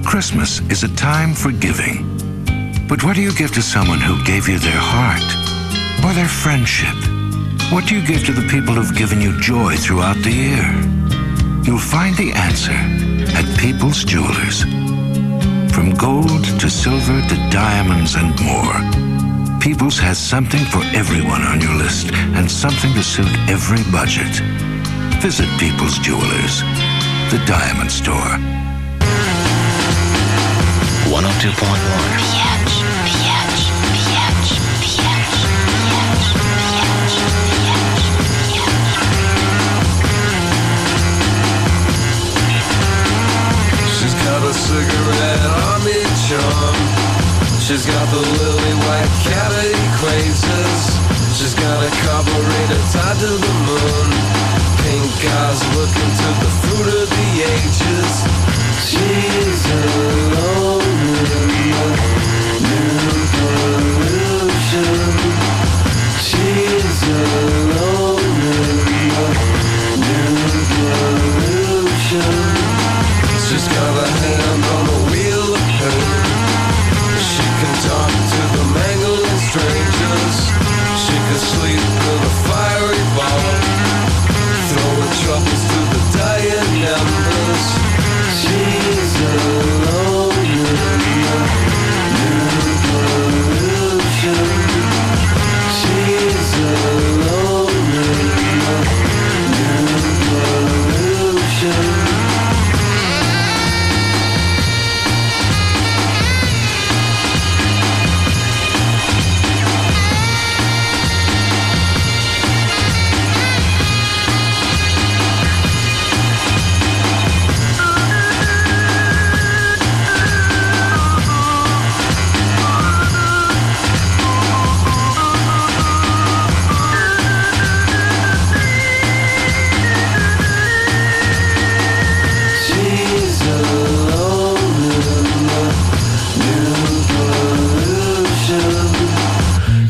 Christmas is a time for giving. But what do you give to someone who gave you their heart or their friendship? What do you give to the people who've given you joy throughout the year? You'll find the answer at People's Jewelers. From gold to silver to diamonds and more, People's has something for everyone on your list and something to suit every budget. Visit People's Jewelers, the Diamond Store. 102.1. She's got a cigarette on each arm. She's got the lily white cat he crazes. She's got a carburetor tied to the moon. Pink eyes looking to the fruit of the ages. She's alone in the new pollution. She's alone in the new pollution. She's got a hand on the wheel of pain. She can talk to the mangling strangers. She could sleep in a fiery ball, throwing troubles to the dying embers. She's alone in the new pollution. She's alone in the new pollution.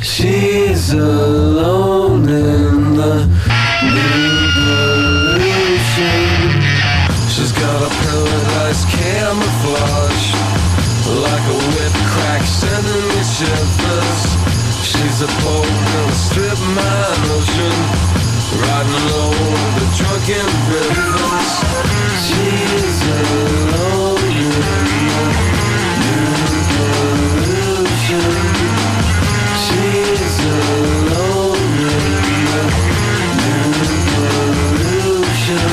She's alone in the new pollution. She's got a paradise camouflage, like a whipped crack sending me shivers. She's a boat in a strip mine ocean, riding low on the drunken rivers. She's alone in the new pollution. She's alone in the new pollution.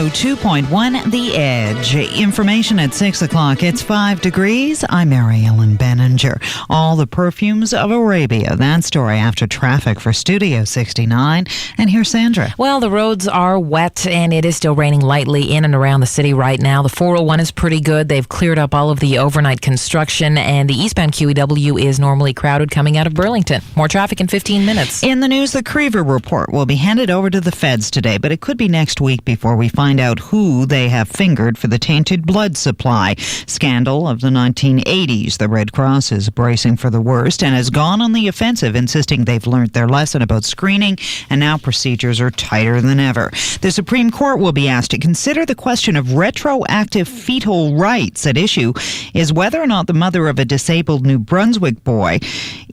.1 The Edge. Information at 6 o'clock. It's 5 degrees. I'm Mary Ellen Beninger. All the perfumes of Arabia. That story after traffic for Studio 69. And here's Sandra. Well, the roads are wet and it is still raining lightly in and around the city right now. The 401 is pretty good. They've cleared up all of the overnight construction, and the eastbound QEW is normally crowded coming out of Burlington. More traffic in 15 minutes. In the news, the Creever report will be handed over to the feds today, but it could be next week before we find out who they have fingered for the tainted blood supply scandal of the 1980s. The Red Cross is bracing for the worst and has gone on the offensive, insisting they've learned their lesson about screening, and now procedures are tighter than ever. The Supreme Court will be asked to consider the question of retroactive fetal rights. At issue is whether or not the mother of a disabled New Brunswick boy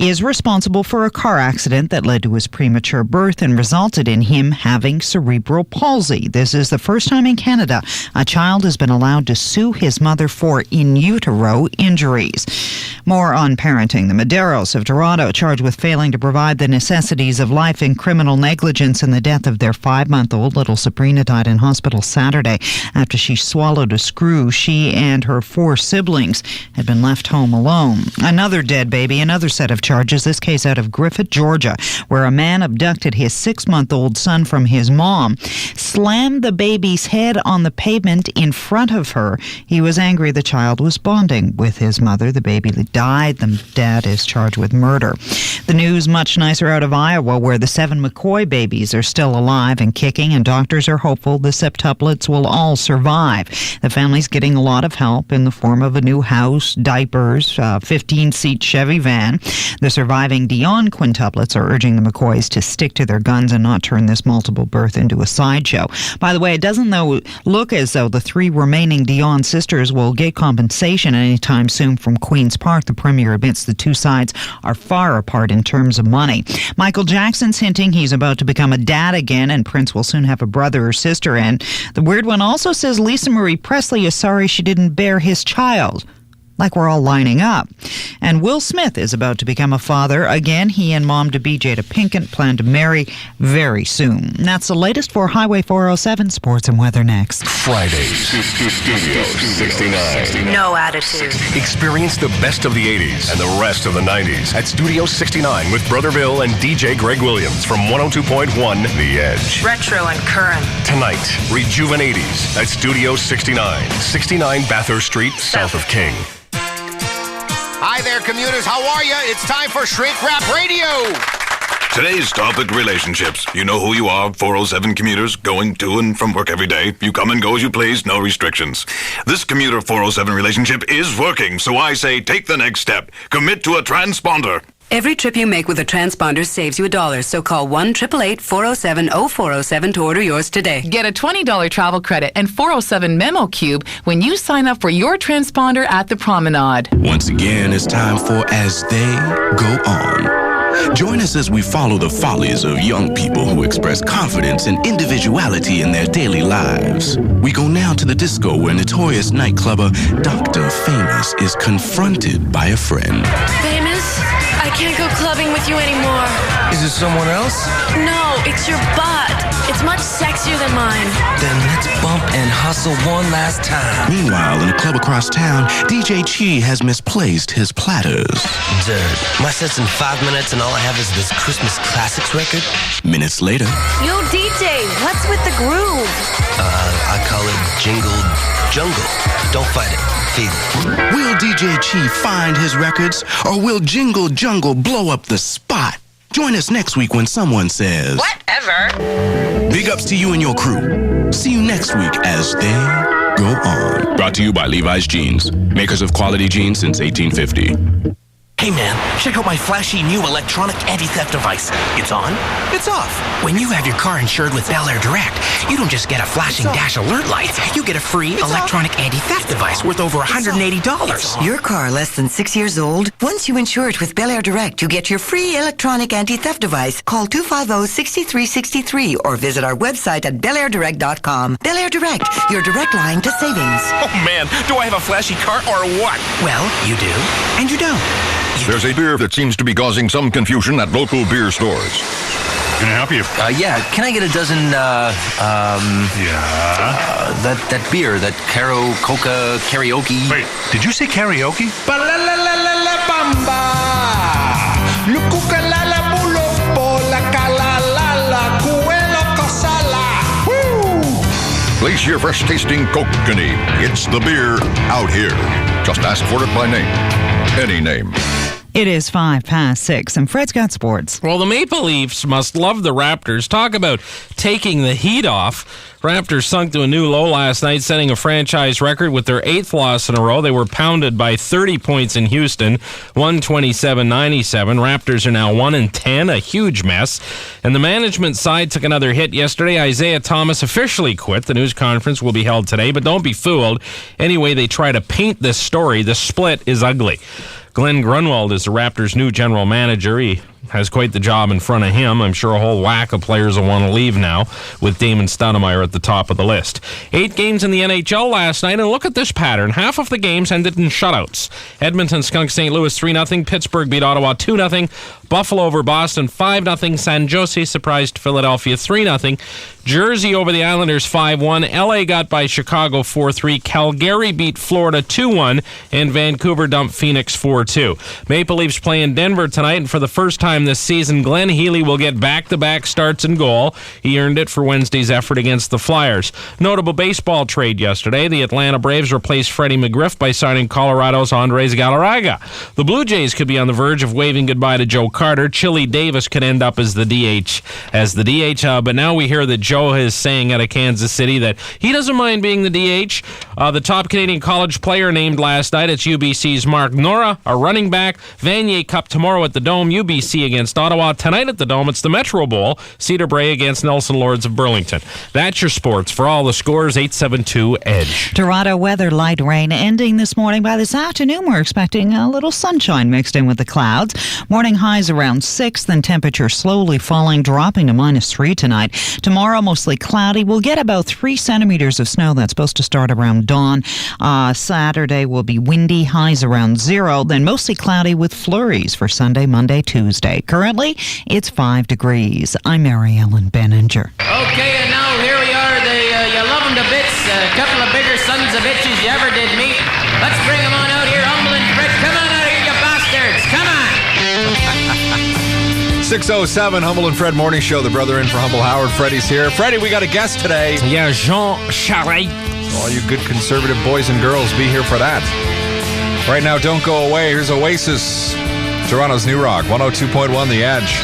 is responsible for a car accident that led to his premature birth and resulted in him having cerebral palsy. This is the first time in Canada, a child has been allowed to sue his mother for in utero injuries. More on parenting. The Maderos of Toronto charged with failing to provide the necessities of life in criminal negligence in the death of their 5-month-old. Little Sabrina died in hospital Saturday after she swallowed a screw. She and her 4 siblings had been left home alone. Another dead baby, another set of charges, this case out of Griffith, Georgia, where a man abducted his 6-month-old son from his mom, slammed the baby's head on the pavement in front of her. He was angry the child was bonding with his mother. The baby died. The dad is charged with murder. The news much nicer out of Iowa, where the 7 McCoy babies are still alive and kicking, and doctors are hopeful the septuplets will all survive. The family's getting a lot of help in the form of a new house, diapers, 15-seat Chevy van. The surviving Dion quintuplets are urging the McCoys to stick to their guns and not turn this multiple birth into a sideshow. By the way, it doesn't look as though the 3 remaining Dion sisters will get compensation anytime soon from Queen's Park. The Premier admits the 2 sides are far apart in terms of money. Michael Jackson's hinting he's about to become a dad again, and Prince will soon have a brother or sister. And the weird one also says Lisa Marie Presley is sorry she didn't bear his child. Like we're all lining up. And Will Smith is about to become a father again. He and mom to be Jada Pinkett plan to marry very soon. And that's the latest for Highway 407 Sports and Weather next. Fridays, Studio 69. No attitude. Experience the best of the 80s and the rest of the 90s at Studio 69 with Brother Bill and DJ Greg Williams from 102.1 The Edge. Retro and current. Tonight, Rejuven 80s at Studio 69, 69 Bathurst Street, south of King. Hi there, commuters. How are you? It's time for Shrink Wrap Radio. Today's topic, relationships. You know who you are, 407 commuters, going to and from work every day. You come and go as you please, no restrictions. This commuter 407 relationship is working, so I say take the next step. Commit to a transponder. Every trip you make with a transponder saves you $1, so call 1-888-407-0407 to order yours today. Get a $20 travel credit and 407 Memo Cube when you sign up for your transponder at the Promenade. Once again, it's time for As They Go On. Join us as we follow the follies of young people who express confidence and individuality in their daily lives. We go now to the disco where notorious nightclubber Dr. Famous is confronted by a friend. Famous? I can't go clubbing with you anymore. Is it someone else? No, it's your butt. It's much sexier than mine. Then let's bump and hustle one last time. Meanwhile, in a club across town, DJ Chi has misplaced his platters. Dude, my set's in 5 minutes and all I have is this Christmas Classics record. Minutes later. Yo, DJ, what's with the groove? I call it Jingle Jungle. Don't fight it. Feed it. Will DJ Chi find his records, or will Jingle Jungle blow up the spot? Join us next week when someone says, Whatever. Big ups to you and your crew. See you next week as They Go On. Brought to you by Levi's Jeans, makers of quality jeans since 1850. Hey man, check out my flashy new electronic anti-theft device. It's on, it's off. When you have your car insured with Bel Air Direct, you don't just get a flashing dash alert light. You get a free electronic anti-theft device worth over $180. Your car less than 6 years old? Once you insure it with Bel Air Direct, you get your free electronic anti-theft device. Call 250-6363 or visit our website at belairdirect.com. Bel Air Direct, your direct line to savings. Oh man, do I have a flashy car or what? Well, you do, and you don't. There's a beer that seems to be causing some confusion at local beer stores. Can I help you? Yeah. Can I get a dozen, that beer, that Coca karaoke. Wait, did you say karaoke? Place your fresh-tasting Kokanee. It's the beer out here. Just ask for it by name. Any name. It is 6:05, and Fred's got sports. Well, the Maple Leafs must love the Raptors. Talk about taking the heat off. Raptors sunk to a new low last night, setting a franchise record with their 8th loss in a row. They were pounded by 30 points in Houston, 127-97. Raptors are now 1-10, a huge mess. And the management side took another hit yesterday. Isaiah Thomas officially quit. The news conference will be held today, but don't be fooled. Anyway, they try to paint this story. The split is ugly. Glenn Grunwald is the Raptors' new general manager. He has quite the job in front of him. I'm sure a whole whack of players will want to leave now, with Damon Stoudemire at the top of the list. 8 games in the NHL last night, and look at this pattern. Half of the games ended in shutouts. Edmonton skunked St. Louis 3-0. Pittsburgh beat Ottawa 2-0. Buffalo over Boston 5-0. San Jose surprised Philadelphia 3-0. Jersey over the Islanders 5-1. LA got by Chicago 4-3. Calgary beat Florida 2-1. And Vancouver dumped Phoenix 4-2. Maple Leafs play in Denver tonight, and for the first time this season, Glenn Healy will get back-to-back starts in goal. He earned it for Wednesday's effort against the Flyers. Notable baseball trade yesterday. The Atlanta Braves replaced Freddie McGriff by signing Colorado's Andres Galarraga. The Blue Jays could be on the verge of waving goodbye to Joe Carter. Chili Davis could end up as the DH. But now we hear that Joe is saying out of Kansas City that he doesn't mind being the DH. The top Canadian college player named last night, it's UBC's Mark Nora, a running back. Vanier Cup tomorrow at the Dome. UBC against Ottawa. Tonight at the Dome, it's the Metro Bowl. Cedar Bray against Nelson Lords of Burlington. That's your sports. For all the scores, 872-EDGE. Toronto weather, light rain ending this morning. By this afternoon, we're expecting a little sunshine mixed in with the clouds. Morning highs around 6, then temperature slowly falling, dropping to -3 tonight. Tomorrow, mostly cloudy. We'll get about 3 centimeters of snow. That's supposed to start around dawn. Saturday will be windy, highs around 0, then mostly cloudy with flurries for Sunday, Monday, Tuesday. Currently, it's 5 degrees. I'm Mary Ellen Beninger. Okay, and now here we are. You love them to bits. A couple of bigger sons of bitches you ever did meet. Let's bring them on out here, Humble and Fred. Come on out here, you bastards. Come on. 6:07, Humble and Fred Morning Show. The brother in for Humble Howard. Freddie's here. Freddie, we got a guest today. Yeah, Jean Charest. All you good conservative boys and girls, be here for that. Right now, don't go away. Here's Oasis, Toronto's new rock, 102.1 The Edge.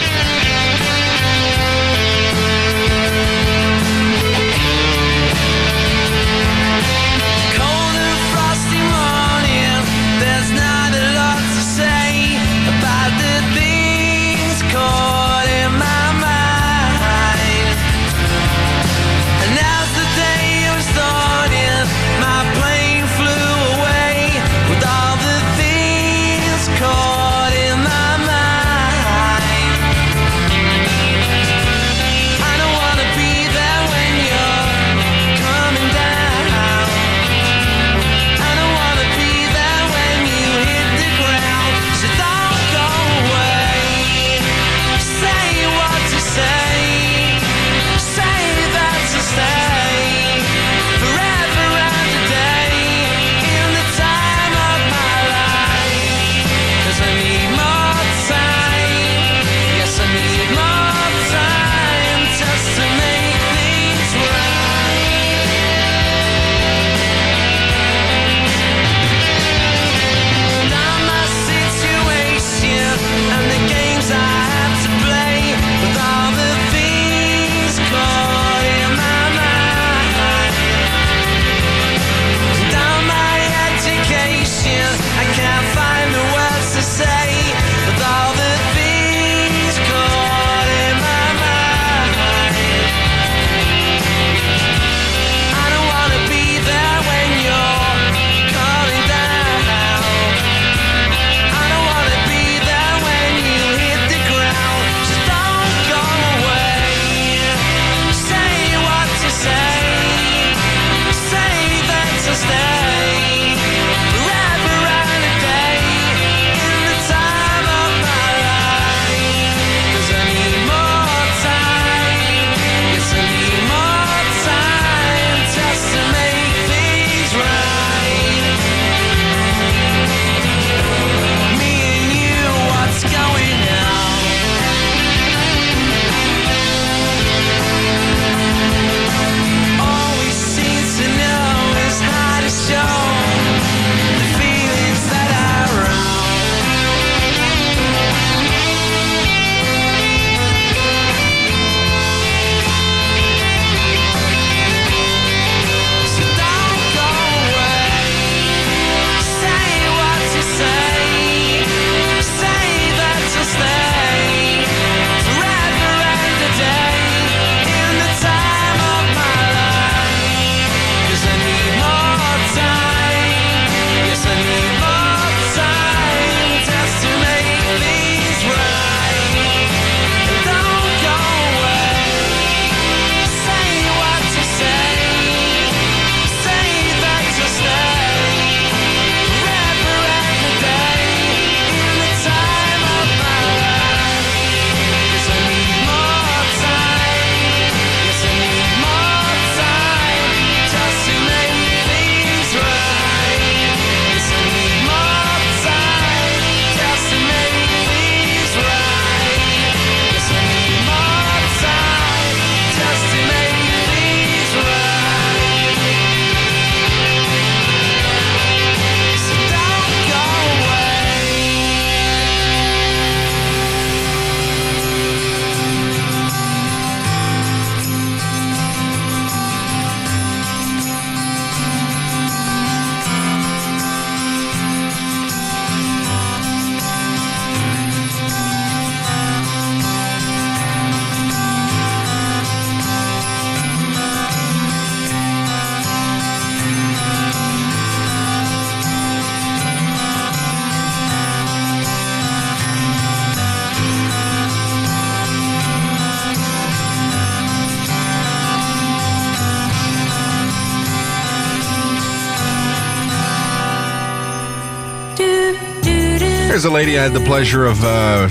Here's a lady I had the pleasure of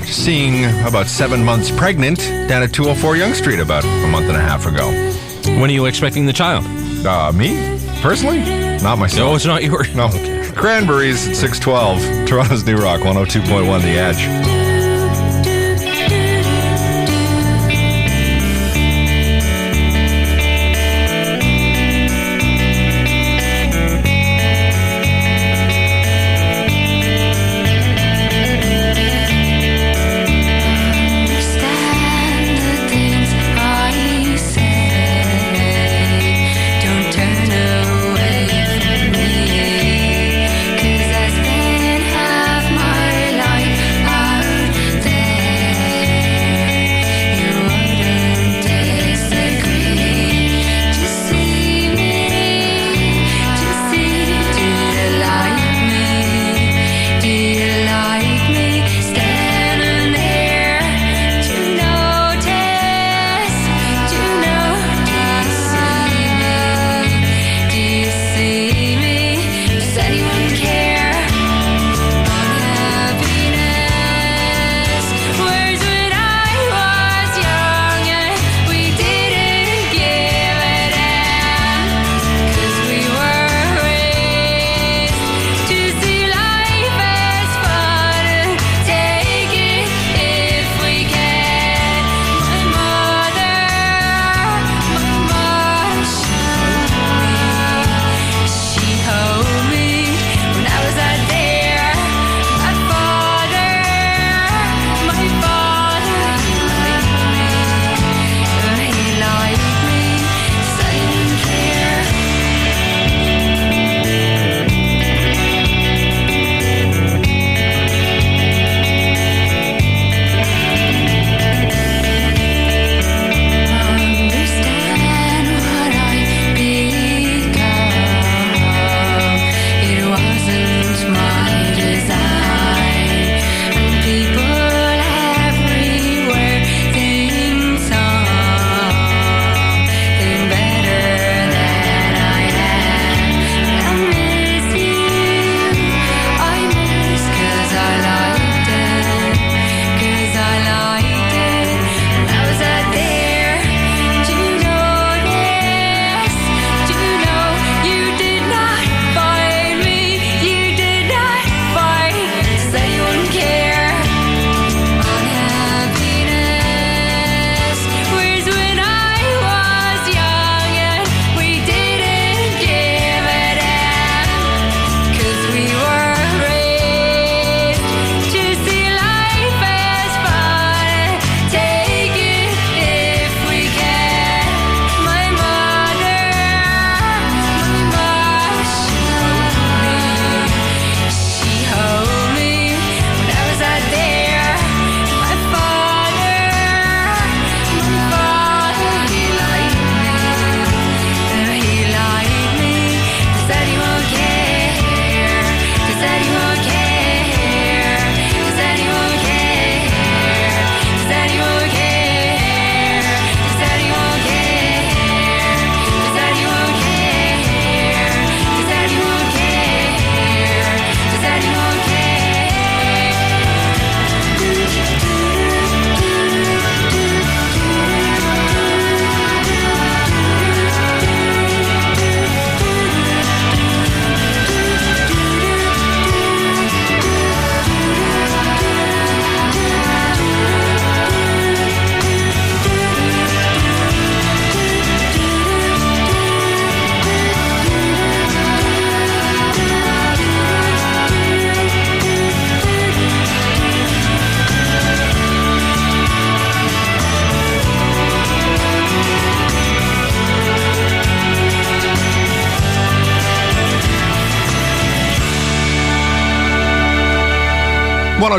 seeing about 7 months pregnant down at 204 Yonge Street about a month and a half ago. When are you expecting the child? Me? Personally? Not myself. No, it's not yours. No. Okay. Cranberries at 612. Toronto's New Rock, 102.1 The Edge.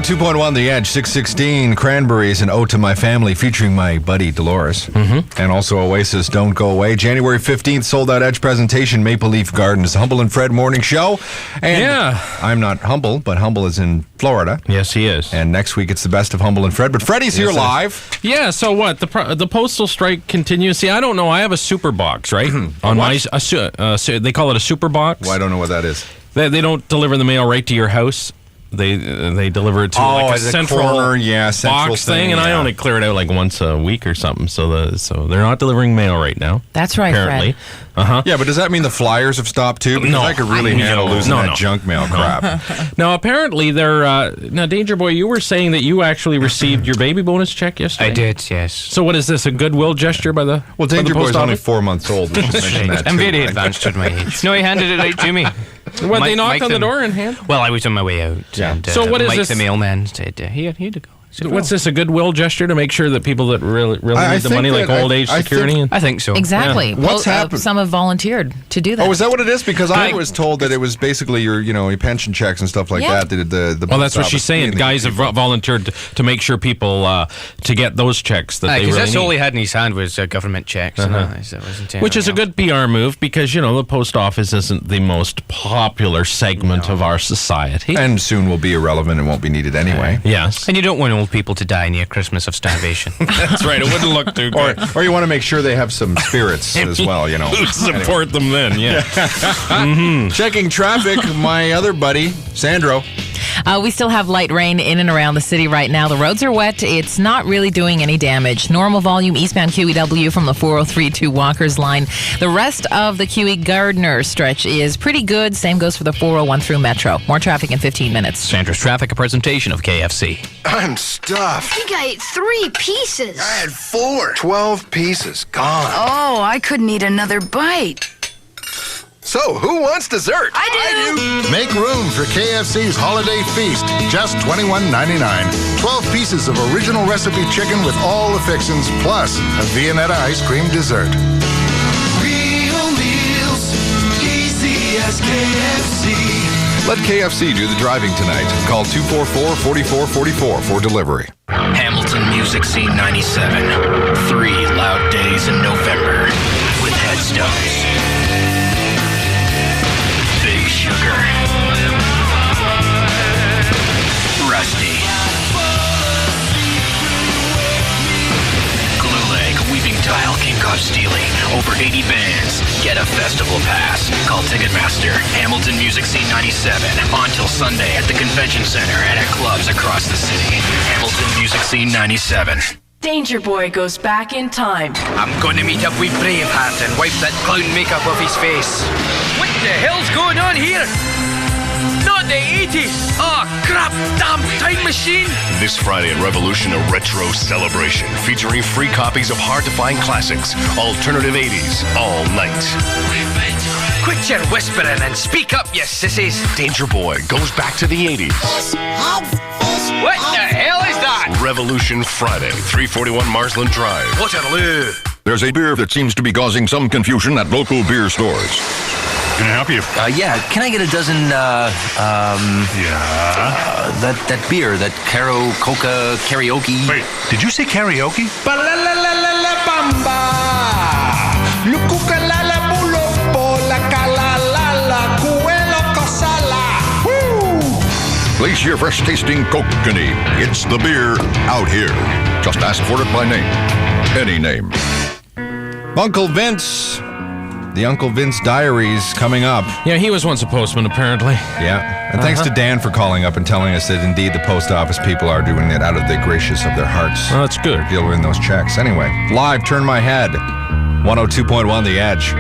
.1 The Edge, 616, Cranberries, and Ode to My Family, featuring my buddy Dolores. And also Oasis, Don't Go Away. January 15th, sold-out Edge presentation, Maple Leaf Gardens, Humble and Fred morning show. And I'm not humble, but Humble is in Florida. Yes, he is. And next week, it's the best of Humble and Fred. But Freddie's here live. Yeah, so what? The postal strike continues. See, I don't know. I have a super box, right? On my, they call it a super box. Well, I don't know what that is. They don't deliver the mail right to your house. They deliver it to like a central corner, central box thing, and I only clear it out like once a week or something. So they're not delivering mail right now. That's right, apparently. Fred. Yeah, but does that mean the flyers have stopped too? Because I could really handle losing that junk mail crap. Now, apparently, now, Danger Boy, you were saying that you actually received your baby bonus check yesterday. I did, yes. So what is this, a goodwill gesture by the Well, Danger Boy's only 4 months old. We should mention that I'm too, very right? advanced at my age. No, he handed it right to me. What, they knocked on the door and hand? Well, I was on my way out. Yeah. And, So what is Mike this? the mailman said, here you go. So what's this, a goodwill gesture to make sure that people that really need the money, like old age security? I think so. Exactly. Yeah. What's happened? Some have volunteered to do that. Oh, is that what it is? Because I was told that it was basically your pension checks and stuff like that. The Well, that's what she's saying. Guys have volunteered to make sure people to get those checks that they really need. That's all he had in his hand was government checks. Which is a good PR move because, the post office isn't the most popular segment of our society. And soon will be irrelevant and won't be needed anyway. Yes. And you don't want old people to die near Christmas of starvation. That's right. It wouldn't look too good. Or you want to make sure they have some spirits as well, Support them then, yeah. Checking traffic, my other buddy, Sandra. We still have light rain in and around the city right now. The roads are wet. It's not really doing any damage. Normal volume eastbound QEW from the 403 to Walker's line. The rest of the QE Gardner stretch is pretty good. Same goes for the 401 through Metro. More traffic in 15 minutes. Sandra's Traffic, a presentation of KFC. I'm stuffed. I think I ate 3 pieces. I had 4. 12 pieces. Gone. Oh, I couldn't eat another bite. So, who wants dessert? I do. Make room for KFC's Holiday Feast, just $21.99. 12 pieces of original recipe chicken with all the fixins, plus a Viennetta ice cream dessert. Real meals, easy as KFC. Let KFC do the driving tonight. Call 244-4444 for delivery. Hamilton Music Scene 97. 3 loud days in November with headstones. Big Sugar. Rusty. Glue Leg, Weaving Tile, King Cop Stealing. Over 80 bands. Get a festival pass. Call Ticketmaster. Hamilton Music Scene 97. On till Sunday at the Convention Center and at clubs across the city. Hamilton Music Scene 97. Danger Boy goes back in time. I'm going to meet up with Braveheart and wipe that clown makeup off his face. What the hell's going on here? Not the 80s! Oh, crap! Damn time machine! This Friday at Revolution, a retro celebration featuring free copies of hard-to-find classics, alternative 80s, all night. Quit your whispering and speak up, you sissies! Danger Boy goes back to the 80s. What the hell is that? Revolution Friday, 341 Marsland Drive. Waterloo. There's a beer that seems to be causing some confusion at local beer stores. Can I help you? Yeah, can I get a dozen, that beer, that Coca karaoke? Wait, did you say karaoke? Place your fresh-tasting kokanee. It's the beer out here. Just ask for it by name. Any name. Uncle Vince. The Uncle Vince Diaries coming up. Yeah, he was once a postman, apparently. Yeah. And thanks to Dan for calling up and telling us that indeed the post office people are doing it out of the gracious of their hearts. Well, that's good. Delivering those checks. Anyway, live, Turn My Head. 102.1 The Edge.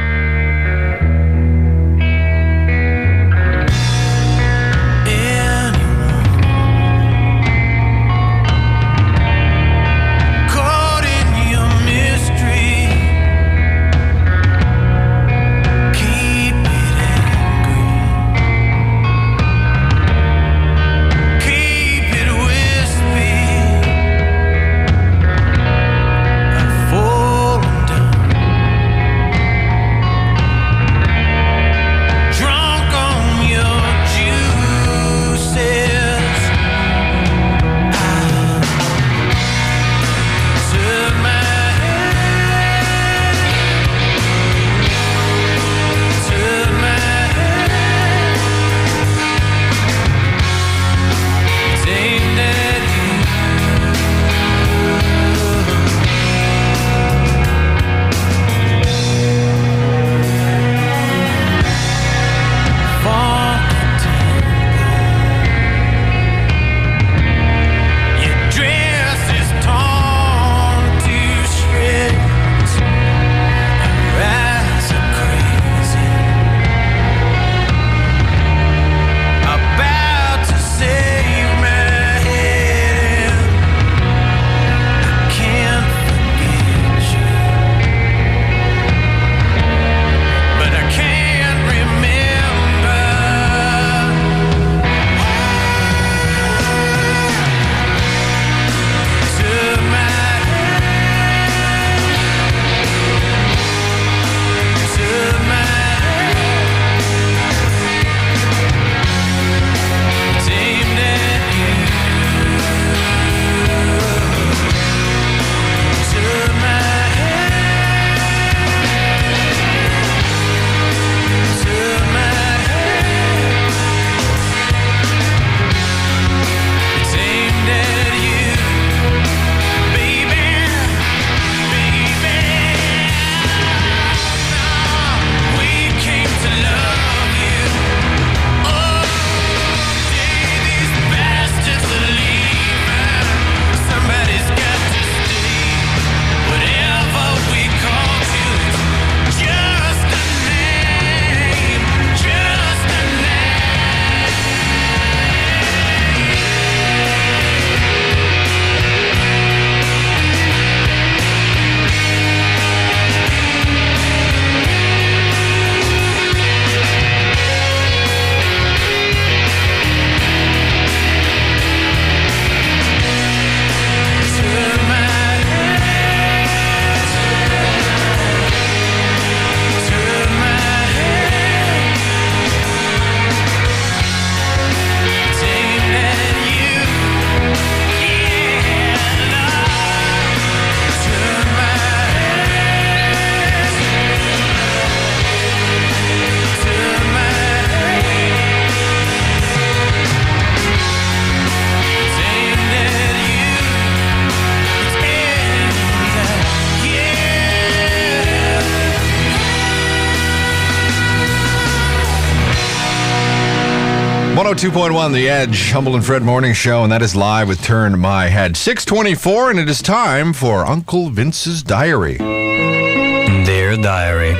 102.1 The Edge, Humble and Fred Morning Show, and that is live with Turn My Head. 6:24, and it is time for Uncle Vince's Diary. Dear Diary,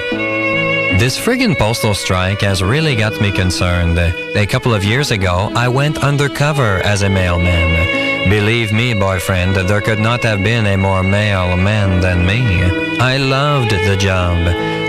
this friggin' postal strike has really got me concerned. A couple of years ago, I went undercover as a mailman. Believe me, boyfriend, there could not have been a more male man than me. I loved the job.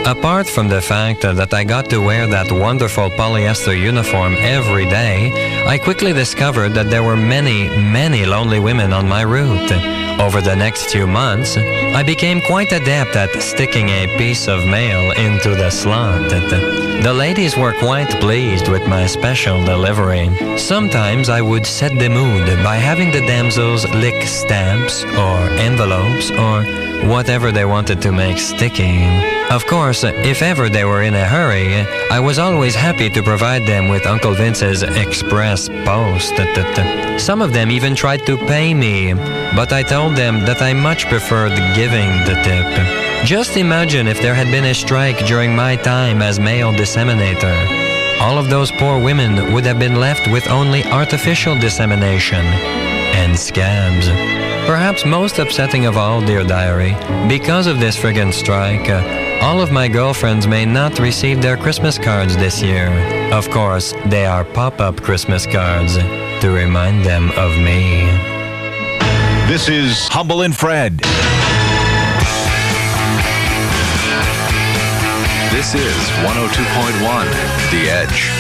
Apart from the fact that I got to wear that wonderful polyester uniform every day, I quickly discovered that there were many, many lonely women on my route. Over the next few months, I became quite adept at sticking a piece of mail into the slot. The ladies were quite pleased with my special delivery. Sometimes I would set the mood by having the damsels lick stamps or envelopes or whatever they wanted to make sticky. Of course, if ever they were in a hurry, I was always happy to provide them with Uncle Vince's Express Post. Some of them even tried to pay me, but I told them that I much preferred giving the tip. Just imagine if there had been a strike during my time as mail disseminator. All of those poor women would have been left with only artificial dissemination and scabs. Perhaps most upsetting of all, dear diary, because of this friggin' strike, all of my girlfriends may not receive their Christmas cards this year. Of course, they are pop-up Christmas cards to remind them of me. This is Humble and Fred. This is 102.1 The Edge.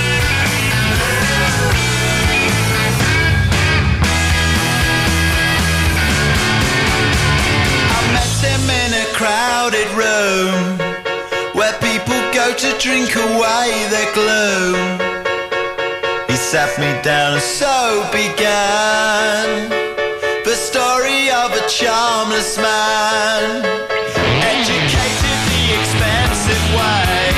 In a crowded room where people go to drink away their gloom. He sat me down and so began the story of a charmless man, educated the expensive way.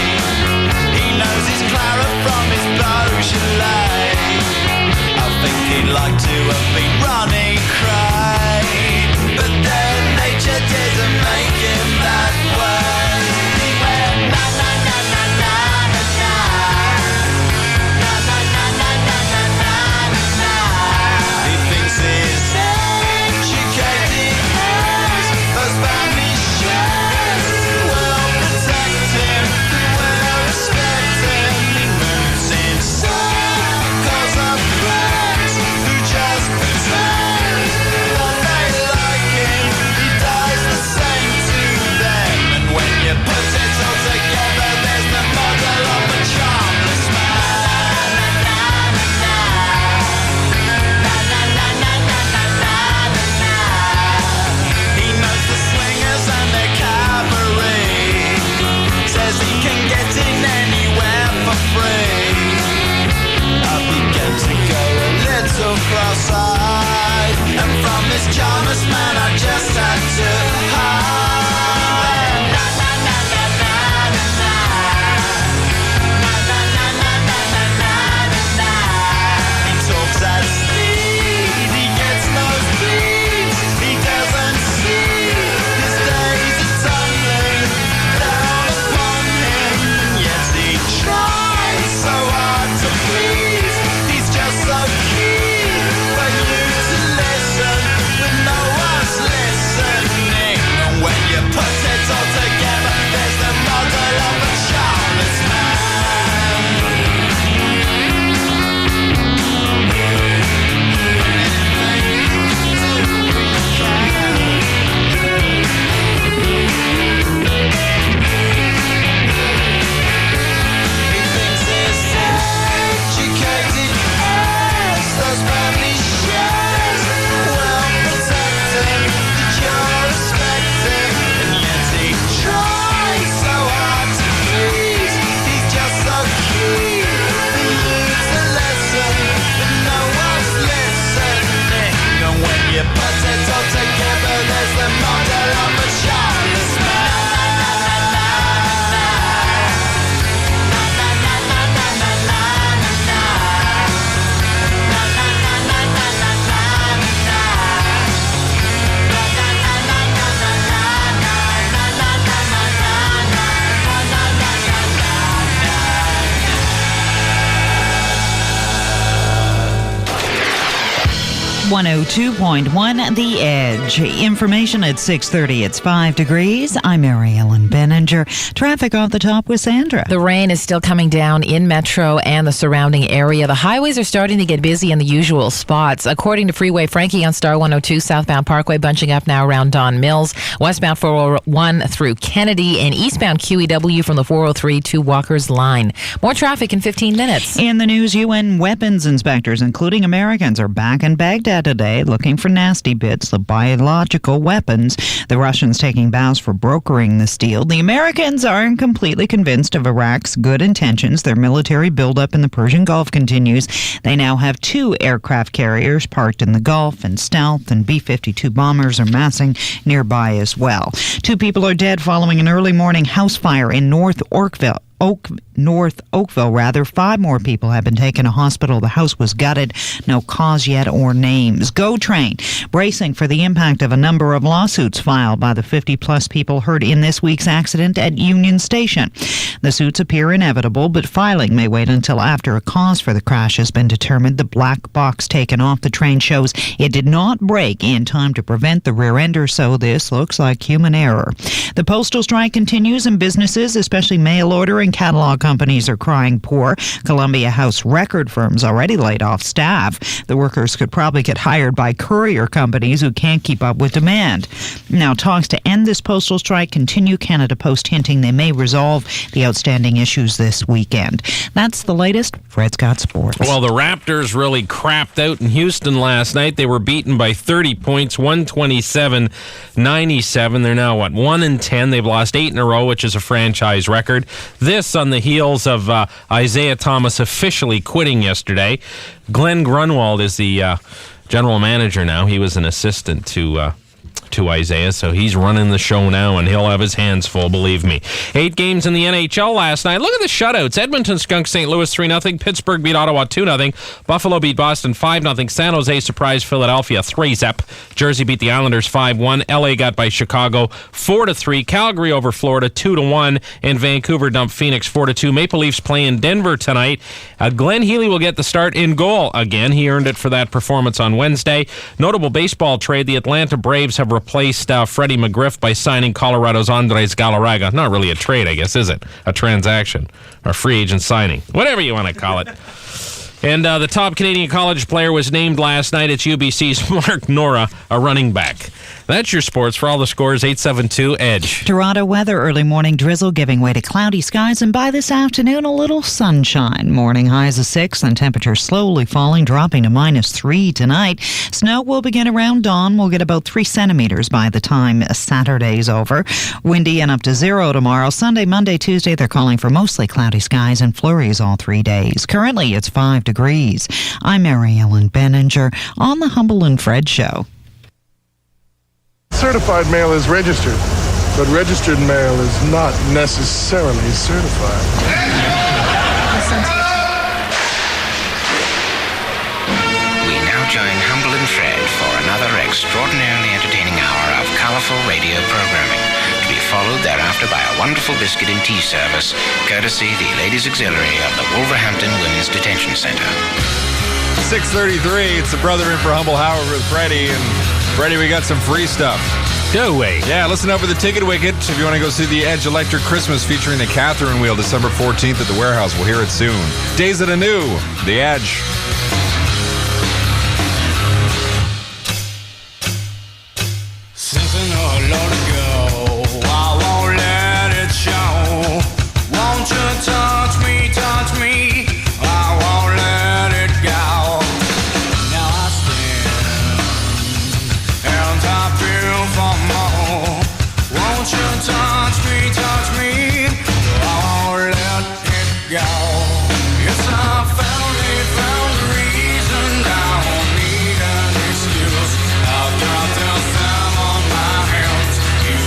He knows his Clara from his Beaujolais. I think he'd like to have been running cray, but then nature didn't make him that way. He went na na na na na na na, na na na na na na na na. He thinks he's educated as those family shares will protect him, will respect him. He moves in circles of friends who just pretend that they like him. He does the same to them, and when you put it all together, there's the model of a charmless man. Na na na na na na na na na na na. He knows the swingers and their cabaret, says he can get in anywhere for free. I began to go a little cross-eyed, and from this charmless man I just had to hide. Na na na na na na na, na na na na na na na na. He talks at speed, he gets no beats, he doesn't see his days are tumbling down upon him, and yet he tries so hard to please. He's just so keen for you to listen, but no one 102.1 The Edge. Information at 6:30. It's 5 degrees. I'm Mary Ellen Beninger. Traffic off the top with Sandra. The rain is still coming down in Metro and the surrounding area. The highways are starting to get busy in the usual spots. According to Freeway Frankie on Star 102, southbound Parkway bunching up now around Don Mills, westbound 401 through Kennedy, and eastbound QEW from the 403 to Walker's Line. More traffic in 15 minutes. In the news, UN weapons inspectors, including Americans, are back in Baghdad today looking for nasty bits of biological weapons. The Russians taking bows for brokering this deal. The Americans aren't completely convinced of Iraq's good intentions. Their military buildup in the Persian Gulf continues. They now have 2 aircraft carriers parked in the Gulf, and stealth and B-52 bombers are massing nearby as well. 2 people are dead following an early morning house fire in North Oakville. 5 more people have been taken to hospital. The house was gutted. No cause yet or names. Go Train bracing for the impact of a number of lawsuits filed by the 50-plus people hurt in this week's accident at Union Station. The suits appear inevitable, but filing may wait until after a cause for the crash has been determined. The black box taken off the train shows it did not break in time to prevent the rear ender, so this looks like human error. The postal strike continues, and businesses, especially mail order and catalog companies, are crying poor. Columbia House record firms already laid off staff. The workers could probably get hired by courier companies who can't keep up with demand. Now, talks to end this postal strike continue. Canada Post hinting they may resolve the outstanding issues this weekend. That's the latest. Fred's got sports. Well, the Raptors really crapped out in Houston last night. They were beaten by 30 points, 127-97. They're now, 1-10. They've lost 8 in a row, which is a franchise record. This on the heels of Isaiah Thomas officially quitting yesterday. Glenn Grunwald is the general manager now. He was an assistant to Isaiah, so he's running the show now, and he'll have his hands full, believe me. 8 games in the NHL last night. Look at the shutouts. Edmonton skunked St. Louis 3-0. Pittsburgh beat Ottawa 2-0. Buffalo beat Boston 5-0. San Jose surprised Philadelphia 3-0. Jersey beat the Islanders 5-1. LA got by Chicago 4-3. Calgary over Florida 2-1. And Vancouver dumped Phoenix 4-2. Maple Leafs play in Denver tonight. Glenn Healy will get the start in goal again. He earned it for that performance on Wednesday. Notable baseball trade. The Atlanta Braves have replaced Freddie McGriff by signing Colorado's Andres Galarraga. Not really a trade, I guess, is it? A transaction or free agent signing. Whatever you want to call it. And the top Canadian college player was named last night. It's UBC's Mark Nora, a running back. That's your sports. For all the scores, 872 Edge. Toronto weather, early morning drizzle giving way to cloudy skies, and by this afternoon, a little sunshine. Morning highs of 6 and temperatures slowly falling, dropping to -3 tonight. Snow will begin around dawn. We'll get about 3 centimeters by the time Saturday's over. Windy and up to 0 tomorrow. Sunday, Monday, Tuesday, they're calling for mostly cloudy skies and flurries all 3 days. Currently, it's 5 degrees. I'm Mary Ellen Beninger on the Humble and Fred Show. Certified mail is registered, but registered mail is not necessarily certified. We now join Humble and Fred for another extraordinarily entertaining hour of colourful radio programming, to be followed thereafter by a wonderful biscuit and tea service, courtesy the Ladies Auxiliary of the Wolverhampton Women's Detention Centre. 6:33. It's the brother in for Humble Howard with Freddie. And Freddie, we got some free stuff. Go away. Yeah, listen up for the Ticket Wicket. If you want to go see the Edge Electric Christmas featuring the Catherine Wheel, December 14th at the Warehouse. We'll hear it soon. Days of the New, the Edge. Since I know a lot ago, I won't let it show. Won't you touch me, touch me? I won't let it go. Now I stand and I feel for more. Won't you touch me, touch me? I won't let it go. Yes, I found a reason. I don't need an excuse. I've got this time on my hands. You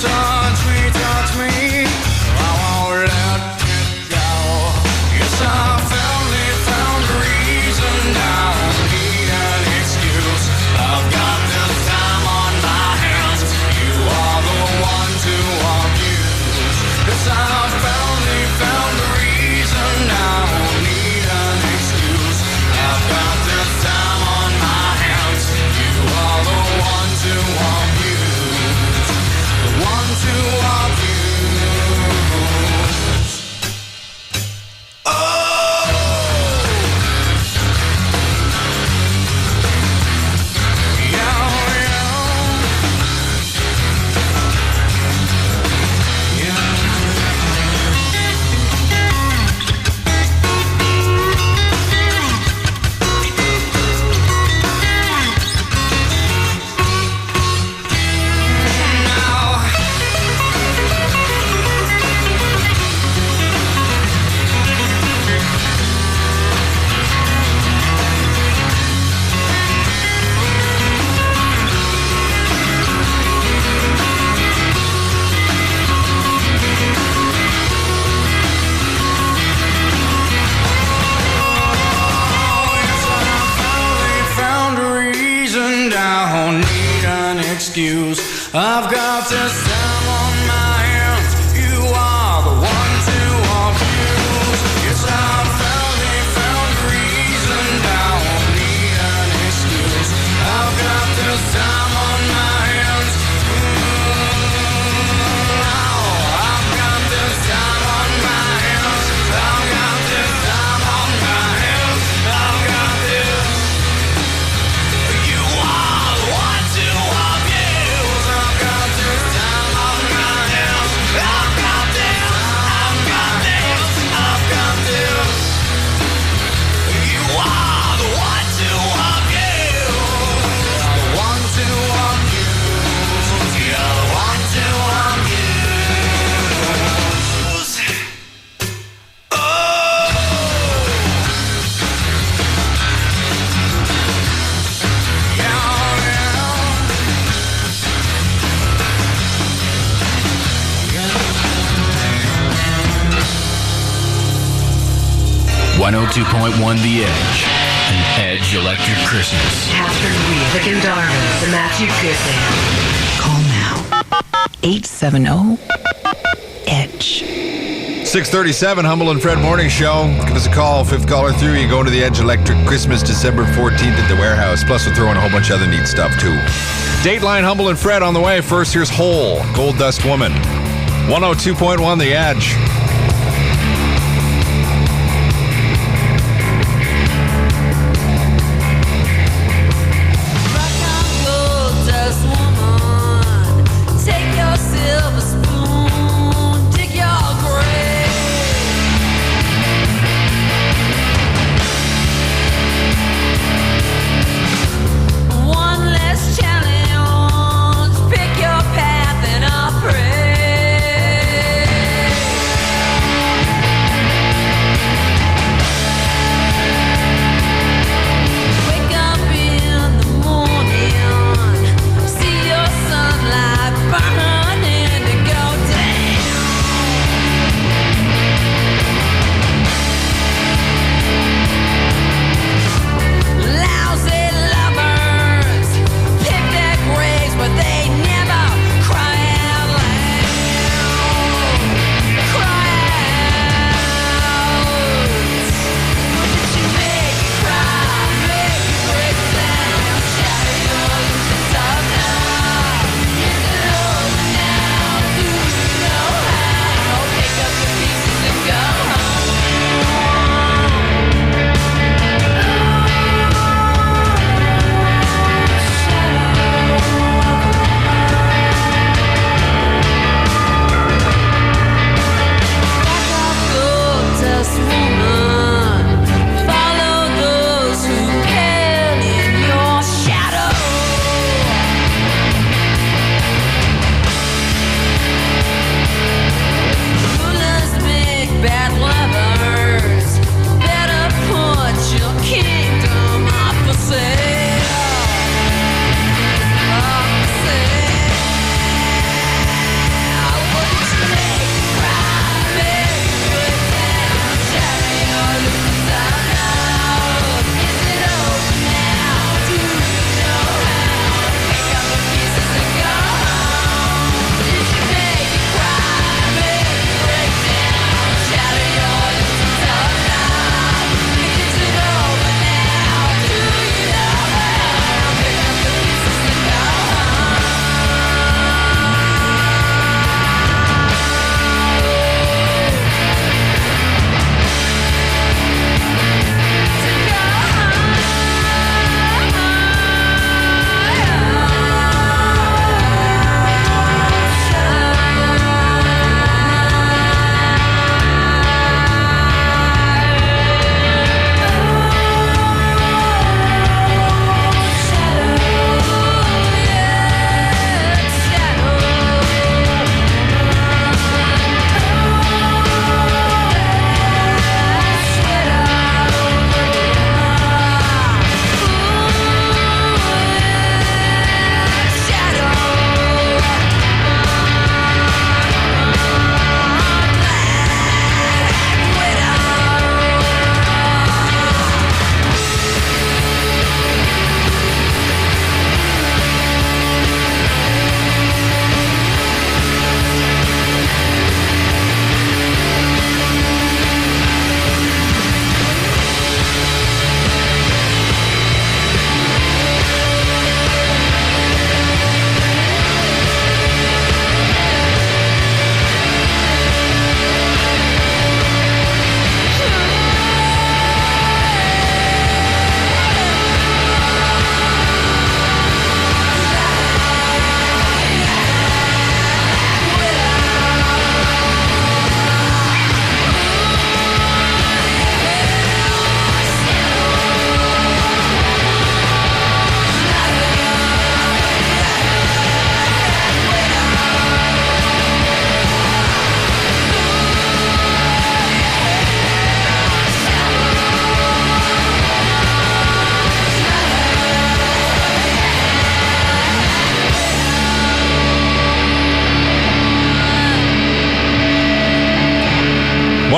touch me, I won't let it go. Yes, I finally found a reason now. I need an excuse. I've got this time on my hands. You are the one to abuse. Yes, I finally found a reason now. I need an excuse. I've got this time on my hands. You are the one to abuse. The one to abuse. Excuse. I've got this time on my hands. You are the one to abuse. Yes, I finally found a reason. Now I need an excuse. I've got this time on my hands. Now I've got this time on my hands. I've got this time on my hands. I've got this. You are the one to abuse. I've got this time on my hands. I've got this. I've got this. I've got this. You are the one to abuse. The one to abuse. You're the one to abuse. Oh. 102.1 The Edge. An Edge Electric Christmas. After Rick and Darwin, the Matthew Kissing. Call now. 870-EDGE. 6:37, Humble and Fred Morning Show. Give us a call. Fifth caller through. You go to the Edge Electric Christmas December 14th at the warehouse. Plus, we'll throw in a whole bunch of other neat stuff, too. Dateline Humble and Fred on the way. First, here's Hole, Gold Dust Woman. 102.1 The Edge. Take your silver spoon, dig your grave. One less challenge, pick your path and I'll pray.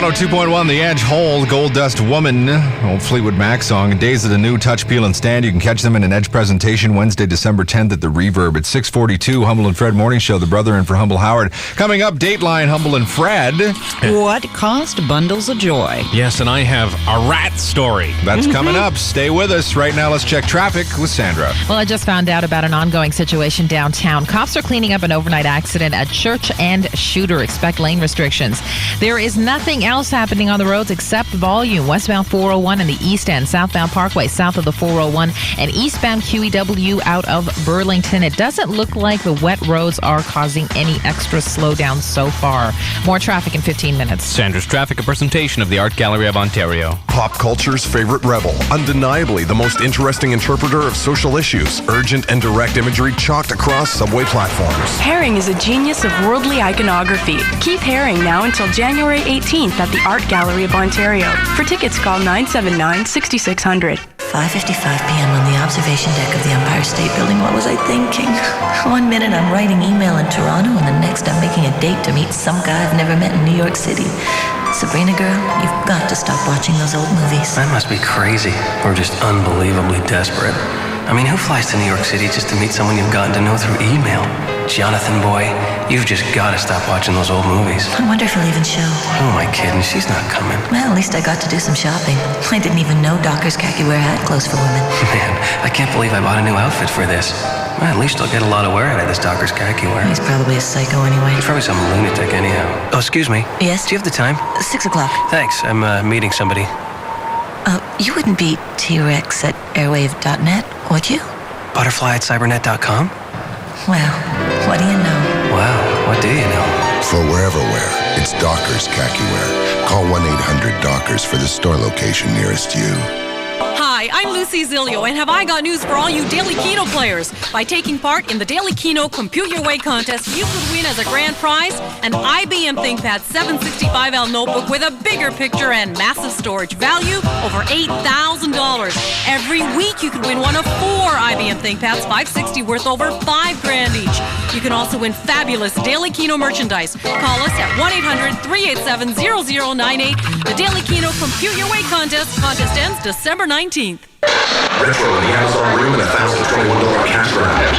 102.1 The Edge, Hold, Gold Dust Woman, old Fleetwood Mac song. Days of the New, Touch, Peel, and Stand. You can catch them in an Edge presentation Wednesday, December 10th at the Reverb at 6:42. Humble and Fred Morning Show, the brother in for Humble Howard. Coming up, Dateline, Humble and Fred. What cost bundles of joy? Yes, and I have a rat story. That's coming up. Stay with us. Right now, let's check traffic with Sandra. Well, I just found out about an ongoing situation downtown. Cops are cleaning up an overnight accident at Church and Shooter. Expect lane restrictions. There is nothing else happening on the roads except volume. Westbound 401 in the east end, southbound Parkway south of the 401, and eastbound QEW out of Burlington. It doesn't look like the wet roads are causing any extra slowdown so far. More traffic in 15 minutes. Sandra's Traffic, a presentation of the Art Gallery of Ontario. Pop culture's favorite rebel, undeniably the most interesting interpreter of social issues, urgent and direct imagery chalked across subway platforms. Herring is a genius of worldly iconography. Keith Haring now until January 18th at the Art Gallery of Ontario. For tickets, call 979-6600. 5:55 p.m. on the observation deck of the Empire State Building. What was I thinking? 1 minute I'm writing email in Toronto, and the next I'm making a date to meet some guy I've never met in New York City. Sabrina girl, you've got to stop watching those old movies. That must be crazy, or just unbelievably desperate. I mean, who flies to New York City just to meet someone you've gotten to know through email? Jonathan boy, you've just got to stop watching those old movies. I wonder if he'll even show. Who am I kidding? She's not coming. Well, at least I got to do some shopping. I didn't even know Dockers khaki wear had clothes for women. Man, I can't believe I bought a new outfit for this. Well, at least I'll get a lot of wear out of this Dockers khaki wear. He's probably a psycho anyway. He's probably some lunatic anyhow. Oh, excuse me. Yes? Do you have the time? 6 o'clock. Thanks. I'm meeting somebody. You wouldn't be T-Rex at airwave.net, would you? Butterfly at cybernet.com? Well, what do you know? Wow, what do you know? For wherever wear, it's Dockers khaki wear. Call 1-800-DOCKERS for the store location nearest you. Hi, I'm Lucy Zilio, and have I got news for all you Daily Keno players. By taking part in the Daily Keno Compute Your Way contest, you could win as a grand prize an IBM ThinkPad 765L notebook with a bigger picture and massive storage, value over $8,000. Every week you could win one of 4 IBM ThinkPads 560 worth over $5,000 each. You can also win fabulous Daily Keno merchandise. Call us at 1-800-387-0098. The Daily Keno Compute Your Way contest. Contest ends December 19th. Retro in the Amazon room and $1,021 cash grab.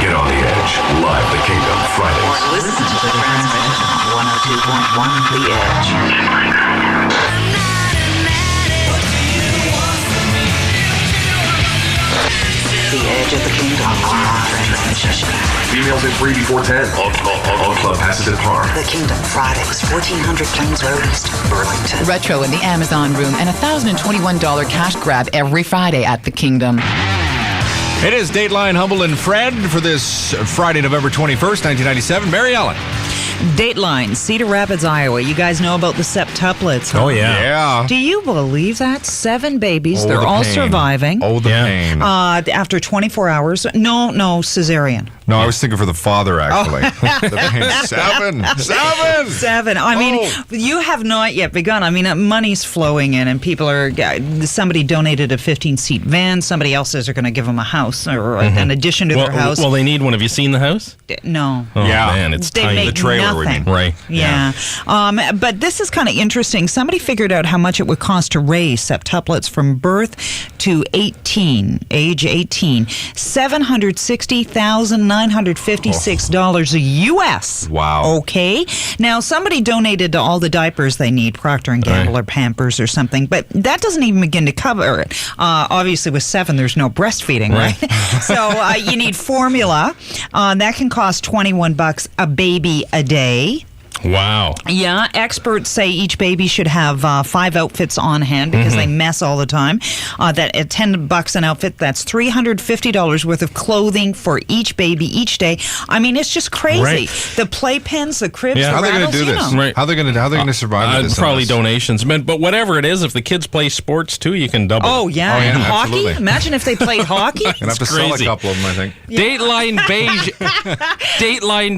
Get on the Edge. Live the Kingdom Fridays. Listen to the transmission on 102.1 The Edge. The Edge of the Kingdom transmission. Females in free before 10. All club passes at par. The Kingdom Fridays, 1400 Plains Road East, Burlington. Retro in the Amazon room and $1,021 cash grab every Friday at the Kingdom. It is Dateline, Humble and Fred for this Friday, November 21st, 1997. Mary Ellen. Dateline, Cedar Rapids, Iowa. You guys know about the septuplets. Oh, yeah. Do you believe that? 7 babies. Oh, They're the all pain. surviving. Oh, the pain. After 24 hours. No, cesarean. No, I was thinking for the father, actually. The pain. 7. I mean, you have not yet begun. I mean, money's flowing in, and people are. Somebody donated a 15-seat van. Somebody else says they're going to give them a house or an addition to their house. Well, they need one. Have you seen the house? No. Oh, man, it's They tiny. make The trailer, we nothing. mean. Right. Yeah. But this is kind of interesting. Somebody figured out how much it would cost to raise septuplets from birth to age 18. $760,956 US. Wow. Okay. Now, somebody donated all the diapers they need, Procter & Gamble or Pampers or something, but that doesn't even begin to cover it. Obviously, with 7, there's no breastfeeding, right? So you need formula. That can cost $21 a baby a day. Wow. Yeah, experts say each baby should have 5 outfits on hand because they mess all the time. That at $10 an outfit, that's $350 worth of clothing for each baby each day. I mean, it's just crazy. Right. The playpens, the cribs, How the are they going rattles, to do this? Right. How are they going to survive with this? Probably donations. But whatever it is, if the kids play sports too, you can double. Oh, yeah. Oh, yeah, And hockey? absolutely. Imagine if they played hockey. You're going to have to sell a couple of them, I think. Dateline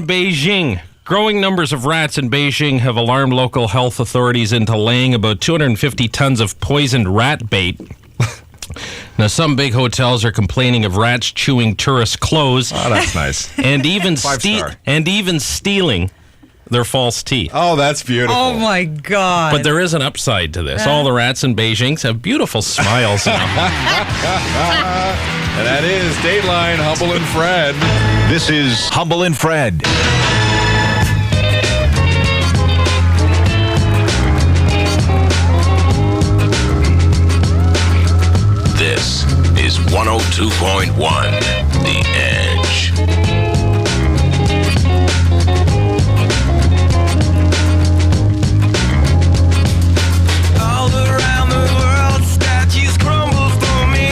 Beijing. Growing numbers of rats in Beijing have alarmed local health authorities into laying about 250 tons of poisoned rat bait. Now, some big hotels are complaining of rats chewing tourist clothes. Oh, that's nice. And even 5-star. stealing. their false teeth. Oh, that's beautiful. Oh, my God. But there is an upside to this. All the rats in Beijing have beautiful smiles now. And that is Dateline, Humble and Fred. This is Humble and Fred. This is 102.1, The Edge. All around the world, statues crumble for me.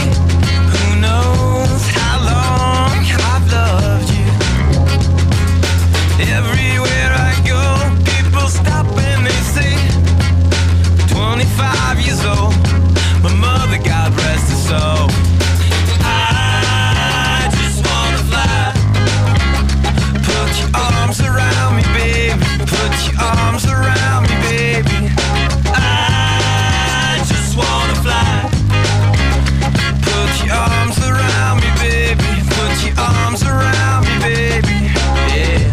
Who knows how long I've loved you? Everywhere I go, people stop and they say, 25 years old, my mother, God rest her soul. I just wanna fly. Put your arms around me, baby. Put your arms around me, baby. I just wanna fly. Put your arms around me, baby. Put your arms around me, baby. Yeah.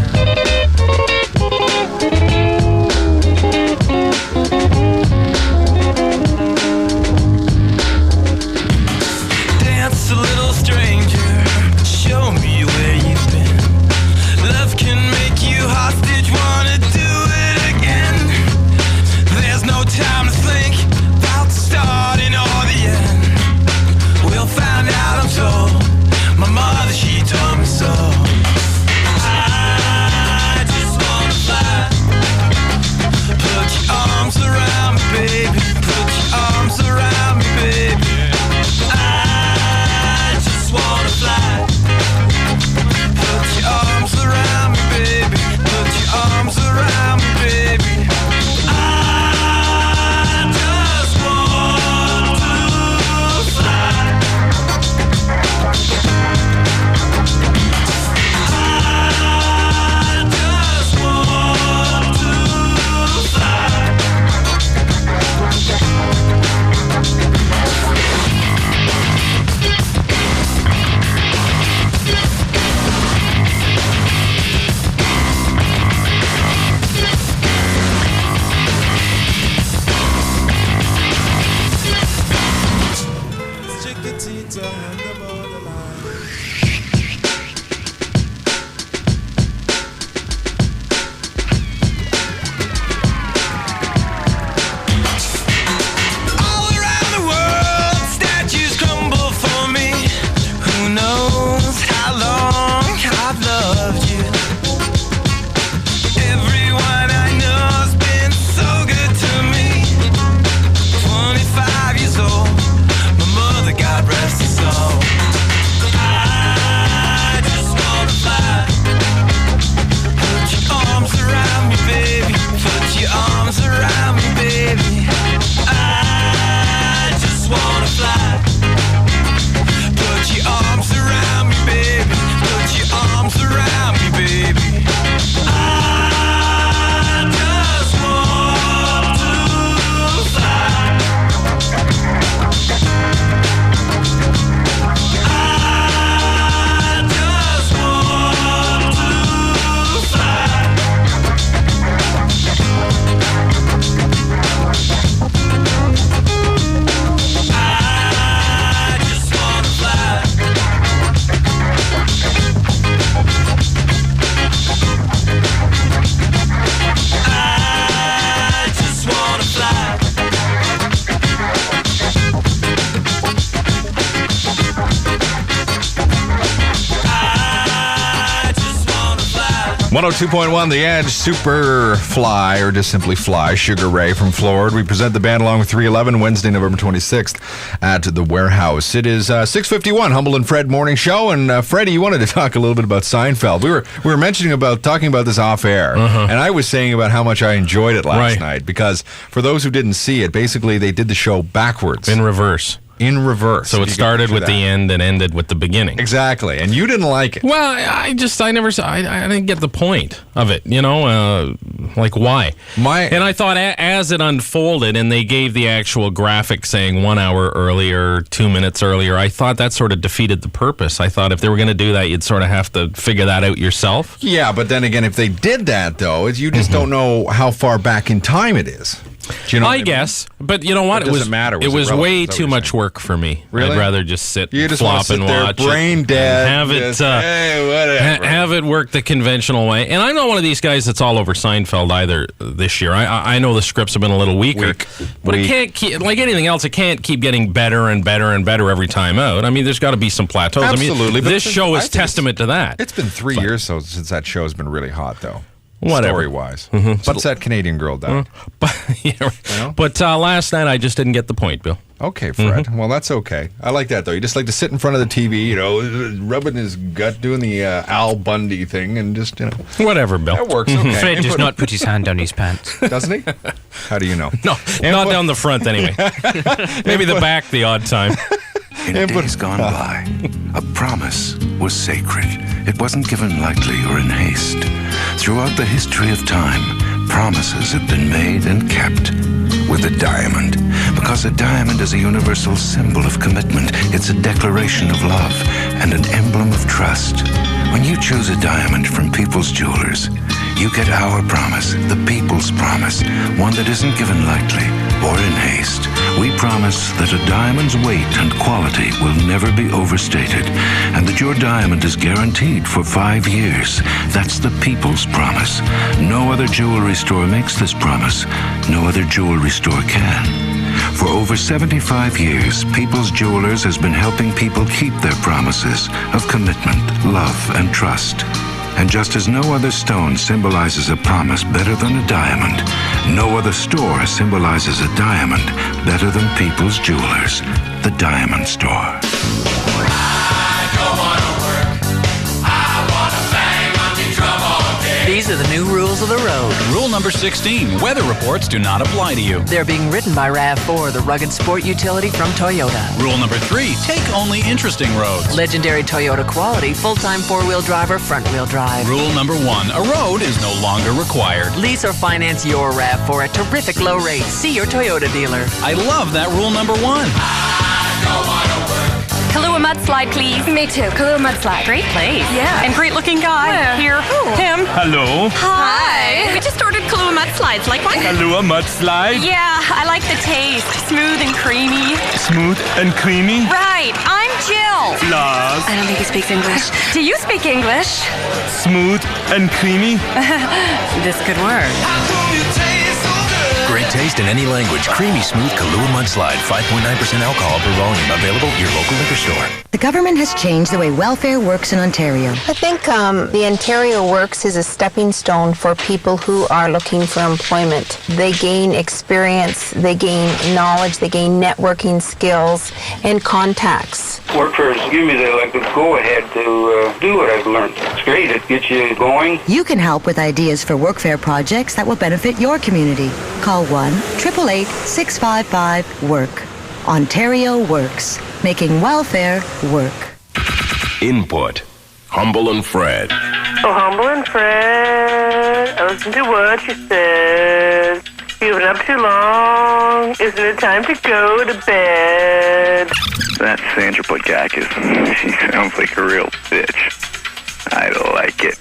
Dance a little stranger. Show me where you've been. Love can make you hostage. Wanna do it again? There's no time to think about the starting or the end. We'll find out, I'm told. My mother, she told me so. I just wanna fly. Put your arms around me, baby. Put your arms around me, baby. I just wanna fly. Put your arms around me, baby. Put your arms around me, baby. I just want to fly. I just want to fly. Chiquitita on the borderline. All around the world, statues crumble for me. Who knows how long I've loved you? Everyone I know's been so good to me. 25 years old, my mother, God rest her soul. I just wanna fly. Put your arms around me, baby. Put your arms around me, baby. I just wanna fly. Put your arms around me, baby. Put your arms around me, baby. I just want to fly. I just want to fly. I just wanna fly. I just wanna fly. 102.1 The Edge, Super Fly, or just simply Fly, Sugar Ray from Florida. We present the band along with 311 Wednesday, November 26th at the Warehouse. It is 6:51, Humble and Fred Morning Show. And Freddie, you wanted to talk a little bit about Seinfeld. We were talking about this off air, and I was saying about how much I enjoyed it last night because for those who didn't see it, basically they did the show backwards. In reverse. in reverse. So it started with the end and ended with the beginning. Exactly, and you didn't like it. Well, I didn't get the point of it, like why? And I thought as it unfolded and they gave the actual graphic saying 1 hour earlier, 2 minutes earlier, I thought that sort of defeated the purpose. I thought if they were going to do that, you'd sort of have to figure that out yourself. Yeah, but then again, if they did that, though, you just don't know how far back in time it is. Do you know I guess, but you know what? It doesn't matter. It was way too much work for me. Really? I'd rather just sit, flop, sit and there, watch brain it, dead, and have it, have it work the conventional way. And I'm not one of these guys that's all over Seinfeld either. This year, I know the scripts have been a little weaker, but it can't keep, like anything else. It can't keep getting better and better and better every time out. I mean, there's got to be some plateaus. Absolutely, I mean, this show is testament to that. It's been 3 years since that show has been really hot, though. Whatever. Story-wise. What's that Canadian girl done? But last night I just didn't get the point, Bill. Okay, Fred. Well, that's okay. I like that, though. You just like to sit in front of the TV, rubbing his gut, doing the Al Bundy thing, and just, Whatever, Bill. That works, okay. Fred does not put his hand down his pants. Doesn't he? How do you know? No, not down the front, anyway. Maybe the back the odd time. In days gone by, a promise was sacred. It wasn't given lightly or in haste. Throughout the history of time, promises have been made and kept with a diamond. Because a diamond is a universal symbol of commitment. It's a declaration of love and an emblem of trust. When you choose a diamond from People's Jewelers, you get our promise, the people's promise, one that isn't given lightly or in haste. We promise that a diamond's weight and quality will never be overstated, and that your diamond is guaranteed for 5 years. That's the people's promise. No other jewelry store makes this promise. No other jewelry store can. For over 75 years, People's Jewelers has been helping people keep their promises of commitment, love, and trust. And just as no other stone symbolizes a promise better than a diamond, no other store symbolizes a diamond better than People's Jewelers, the Diamond Store. These are the new rules of the road. Rule number 16, weather reports do not apply to you. They're being written by RAV4, the rugged sport utility from Toyota. Rule number 3, take only interesting roads. Legendary Toyota quality, full-time four-wheel drive or front-wheel drive. Rule number 1, a road is no longer required. Lease or finance your RAV4 at terrific low rates. See your Toyota dealer. I love that rule number 1. Kahlua mudslide, please. Me too. Kahlua mudslide. Great place. Yeah. And great looking guy. Where? Here. Who? Him. Hello. Hi. We just ordered Kahlua mudslide. Like one? Kahlua mudslide. Yeah, I like the taste. Smooth and creamy. Smooth and creamy. Right. I'm Jill. Flaws. I don't think he speaks English. Do you speak English? Smooth and creamy. This could work. Great taste in any language. Creamy, smooth Kahlua Mudslide. 5.9% alcohol per volume. Available at your local liquor store. The government has changed the way welfare works in Ontario. I think the Ontario Works is a stepping stone for people who are looking for employment. They gain experience, they gain knowledge, they gain networking skills and contacts. Workforce give me the go-ahead to do what I've learned. It's great. It gets you going. You can help with ideas for workfare projects that will benefit your community. Call 1-888-655-WORK. Ontario Works, making welfare work. Input. Humble and Fred. Oh, Humble and Fred, I listen to what she says. You've been up too long. Isn't it time to go to bed? That's Sandra Plagakis. She sounds like a real bitch. I like it.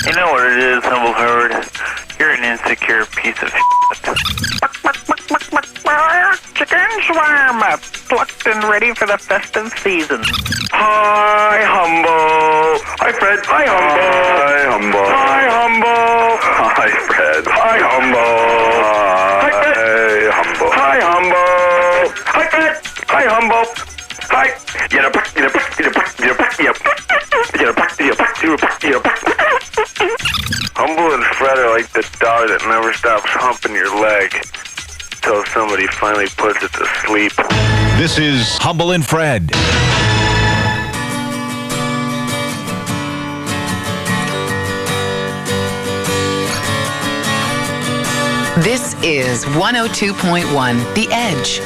You know what it is, Humble Herd? You're an insecure piece of shit. Chicken shawarma, plucked and ready for the festive season. Hi, Humble. Hi, Fred. Hi, Humble. Hi, Humble. Hi, Humble. Hi, Fred. Hi, Humble. Hi, Fred. Hey, Humble. Hi, Humble. Hi, Fred. Hi, Humble. Hi. Humble and Fred are like the dog that never stops humping your leg until somebody finally puts it to sleep. This is Humble and Fred. This is 102.1 The Edge.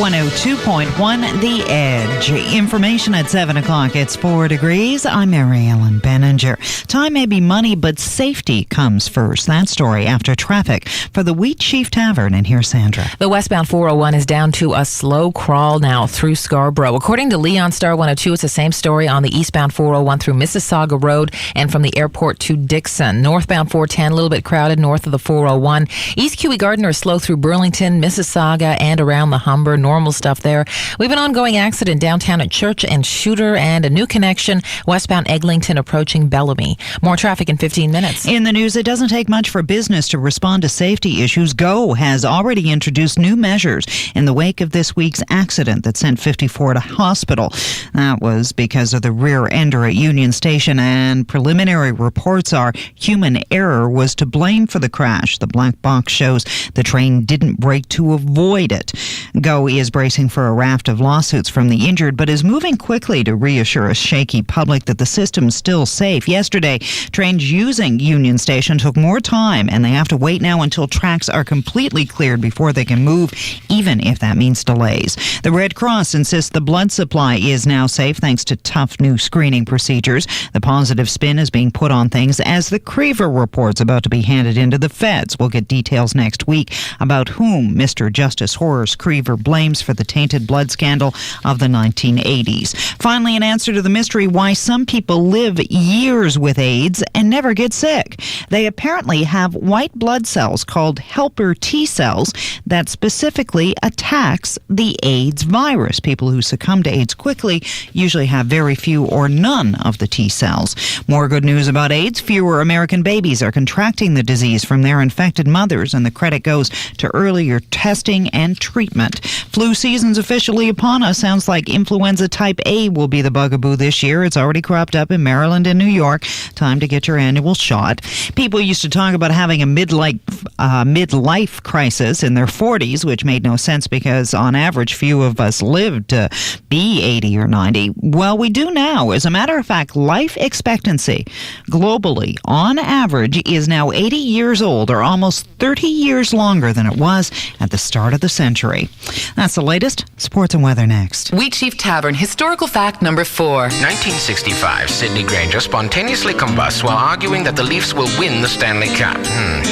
102.1 The Edge. Information at 7 o'clock. It's 4 degrees. I'm Mary Ellen Beninger. Time may be money, but safety comes first. That story after traffic for the Wheat Chief Tavern. And here's Sandra. The westbound 401 is down to a slow crawl now through Scarborough. According to Leon Star 102, it's the same story on the eastbound 401 through Mississauga Road and from the airport to Dixon. Northbound 410, a little bit crowded north of the 401. East Kew Gardiner is slow through Burlington, Mississauga, and around the Humber. North normal stuff there. We have an ongoing accident downtown at Church and Shooter, and a new connection westbound Eglinton approaching Bellamy. More traffic in 15 minutes. In the news, it doesn't take much for business to respond to safety issues. Go has already introduced new measures in the wake of this week's accident that sent 54 to hospital. That was because of the rear ender at Union Station, and preliminary reports are human error was to blame for the crash. The black box shows the train didn't brake to avoid it. Go is bracing for a raft of lawsuits from the injured, but is moving quickly to reassure a shaky public that the system's still safe. Yesterday, trains using Union Station took more time, and they have to wait now until tracks are completely cleared before they can move, even if that means delays. The Red Cross insists the blood supply is now safe thanks to tough new screening procedures. The positive spin is being put on things as the Creever report's about to be handed into the feds. We'll get details next week about whom Mr. Justice Horace Creever blames for the tainted blood scandal of the 1980s. Finally, an answer to the mystery why some people live years with AIDS and never get sick. They apparently have white blood cells called helper T cells that specifically attacks the AIDS virus. People who succumb to AIDS quickly usually have very few or none of the T cells. More good news about AIDS. Fewer American babies are contracting the disease from their infected mothers, and the credit goes to earlier testing and treatment. Flu season's officially upon us. Sounds like influenza type A will be the bugaboo this year. It's already cropped up in Maryland and New York. Time to get your annual shot. People used to talk about having a midlife crisis in their 40s, which made no sense because on average few of us lived to be 80 or 90. Well, we do now. As a matter of fact, life expectancy globally on average is now 80 years old, or almost 30 years longer than it was at the start of the century. That's the latest. Sports and weather next. Wheat Chief Tavern, historical fact number 4. 1965, Sidney Granger spontaneously combusts while arguing that the Leafs will win the Stanley Cup.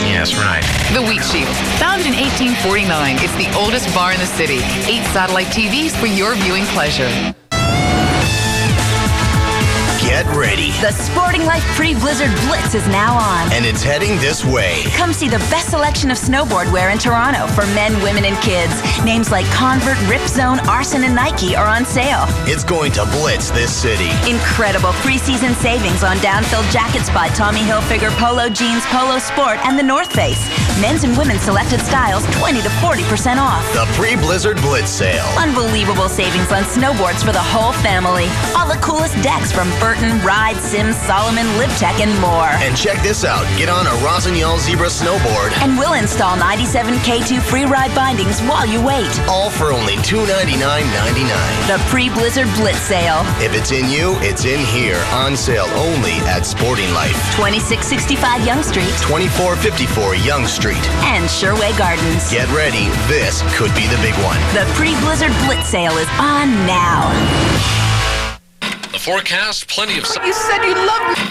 Yes, right. The Wheat Chief, founded in 1849, it's the oldest bar in the city. 8 satellite TVs for your viewing pleasure. Get ready. The Sporting Life Pre-Blizzard Blitz is now on. And it's heading this way. Come see the best selection of snowboard wear in Toronto for men, women, and kids. Names like Convert, Rip Zone, Arson, and Nike are on sale. It's going to blitz this city. Incredible pre-season savings on down-filled jackets by Tommy Hilfiger, Polo Jeans, Polo Sport, and The North Face. Men's and women's selected styles 20 to 40% off. The Pre-Blizzard Blitz sale. Unbelievable savings on snowboards for the whole family. All the coolest decks from Burton, Ride, Sims, Solomon, LibTech, and more. And check this out. Get on a Rossignol Zebra snowboard. And we'll install 97 K2 free ride bindings while you wait. All for only $299.99. The Pre-Blizzard Blitz sale. If it's in you, it's in here. On sale only at Sporting Life. 2665 Yonge Street. 2454 Yonge Street. And Sherway Gardens. Get ready. This could be the big one. The Pre-Blizzard Blitz sale is on now. The forecast, plenty of... You said you loved me.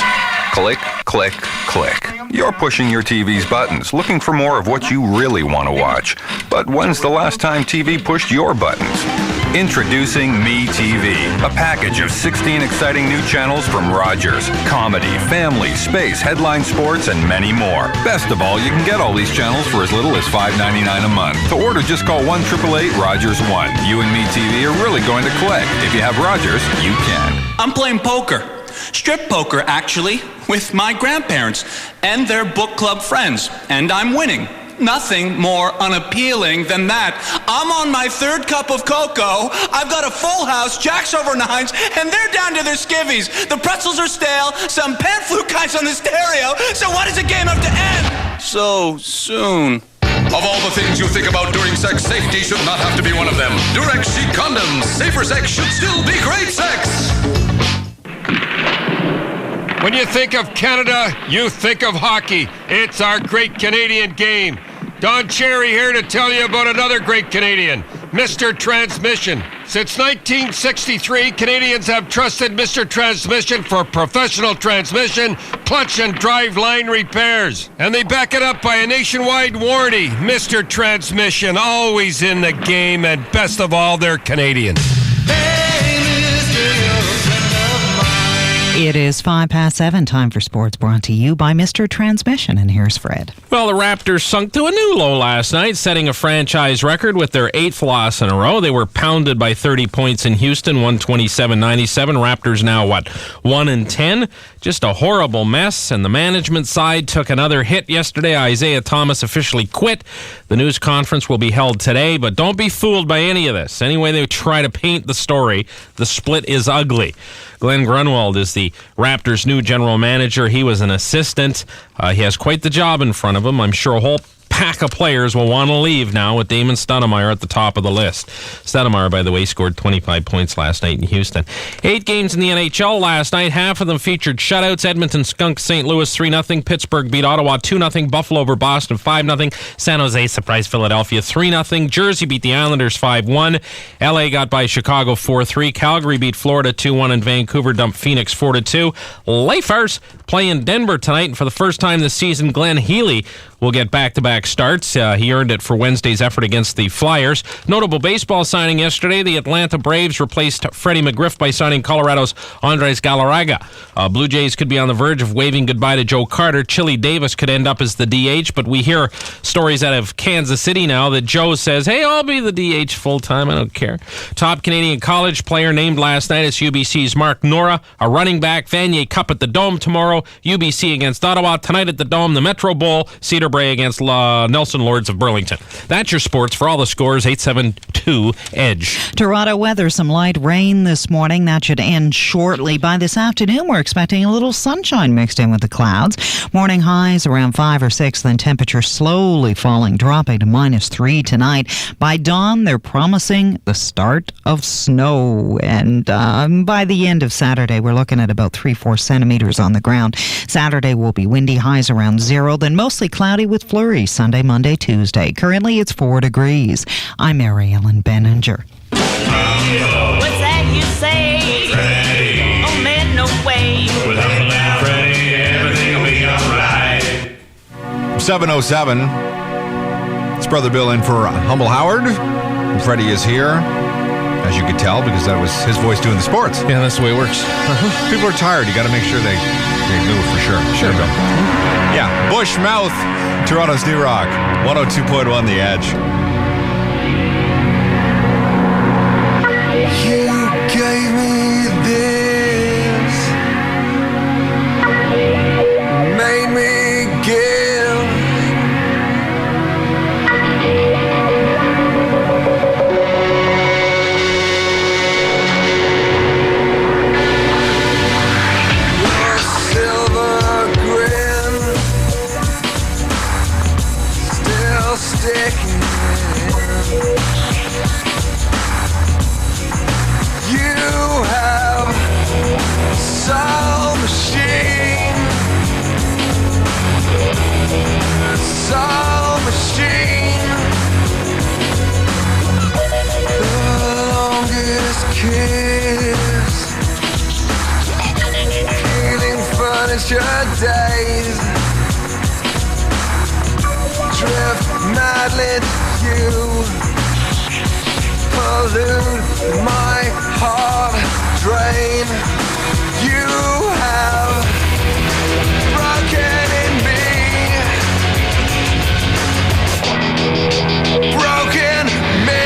Click, click, click. You're pushing your TV's buttons, looking for more of what you really want to watch. But when's the last time TV pushed your buttons? Introducing MeTV, a package of 16 exciting new channels from Rogers. Comedy, family, space, headline sports, and many more. Best of all, you can get all these channels for as little as $5.99 a month. To order, just call 1-888-ROGERS-1. You and MeTV are really going to click. If you have Rogers, you can. I'm playing poker. Strip poker, actually, with my grandparents and their book club friends. And I'm winning. Nothing more unappealing than that. I'm on my 3rd cup of cocoa. I've got a full house, jacks over 9s, and they're down to their skivvies. The pretzels are stale, some pan flute guys on the stereo. So why does the game have to end so soon? Of all the things you think about during sex, safety should not have to be one of them. Durex Sheet Condoms. Safer sex should still be great sex. When you think of Canada, you think of hockey. It's our great Canadian game. Don Cherry here to tell you about another great Canadian, Mr. Transmission. Since 1963, Canadians have trusted Mr. Transmission for professional transmission, clutch, and drive line repairs. And they back it up by a nationwide warranty. Mr. Transmission, always in the game, and best of all, they're Canadian. Hey, mister, you're a friend of mine. It is 7:05. Time for sports brought to you by Mr. Transmission. And here's Fred. Well, the Raptors sunk to a new low last night, setting a franchise record with their 8th loss in a row. They were pounded by 30 points in Houston, 127-97. Raptors now, 1-10? Just a horrible mess. And the management side took another hit yesterday. Isaiah Thomas officially quit. The news conference will be held today, but don't be fooled by any of this. Any way they try to paint the story, the split is ugly. Glenn Grunwald is the Raptors' new general manager. He was an assistant. He has quite the job in front of him. I'm sure a whole pack of players will want to leave now with Damon Stoudemire at the top of the list. Stoudemire, by the way, scored 25 points last night in Houston. 8 games in the NHL last night. Half of them featured shutouts. Edmonton skunked St. Louis 3-0. Pittsburgh beat Ottawa 2-0. Buffalo over Boston 5-0. San Jose surprised Philadelphia 3-0. Jersey beat the Islanders 5-1. LA got by Chicago 4-3. Calgary beat Florida 2-1. And Vancouver dumped Phoenix 4-2. Leafs play in Denver tonight. And for the first time this season, Glenn Healy will get back-to-back starts. He earned it for Wednesday's effort against the Flyers. Notable baseball signing yesterday, the Atlanta Braves replaced Freddie McGriff by signing Colorado's Andres Galarraga. Blue Jays could be on the verge of waving goodbye to Joe Carter. Chili Davis could end up as the DH, but we hear stories out of Kansas City now that Joe says, hey, I'll be the DH full-time, I don't care. Top Canadian college player named last night is UBC's Mark Nora, a running back. Vanier Cup at the Dome tomorrow. UBC against Ottawa. Tonight at the Dome, the Metro Bowl. Cedar Bray against Nelson Lords of Burlington. That's your sports. For all the scores, 872 Edge. Toronto weather, some light rain this morning. That should end shortly. By this afternoon, we're expecting a little sunshine mixed in with the clouds. Morning highs around 5 or 6, then temperature slowly falling, dropping to -3 tonight. By dawn, they're promising the start of snow. And by the end of Saturday, we're looking at about 3-4 centimeters on the ground. Saturday will be windy, highs around 0, then mostly cloudy with flurries Sunday, Monday, Tuesday. Currently, it's 4 degrees. I'm Mary Ellen Beninger. What's that you say? Freddie. Oh man, no way. Without Freddie, everything will be alright. 7:07. It's Brother Bill in for Humble Howard. And Freddie is here, as you could tell, because that was his voice doing the sports. Yeah, that's the way it works. People are tired. You got to make sure they move for sure. Sure. Yeah, Bushmouth, Toronto's New Rock, 102.1 The Edge. You gave me this, made me give. Your silver grin still sticking in. You have soul machine, soul machine. The longest kiss, healing furniture days. Drift madly to you, pollute my heart, drain. You have broken in me, broken me.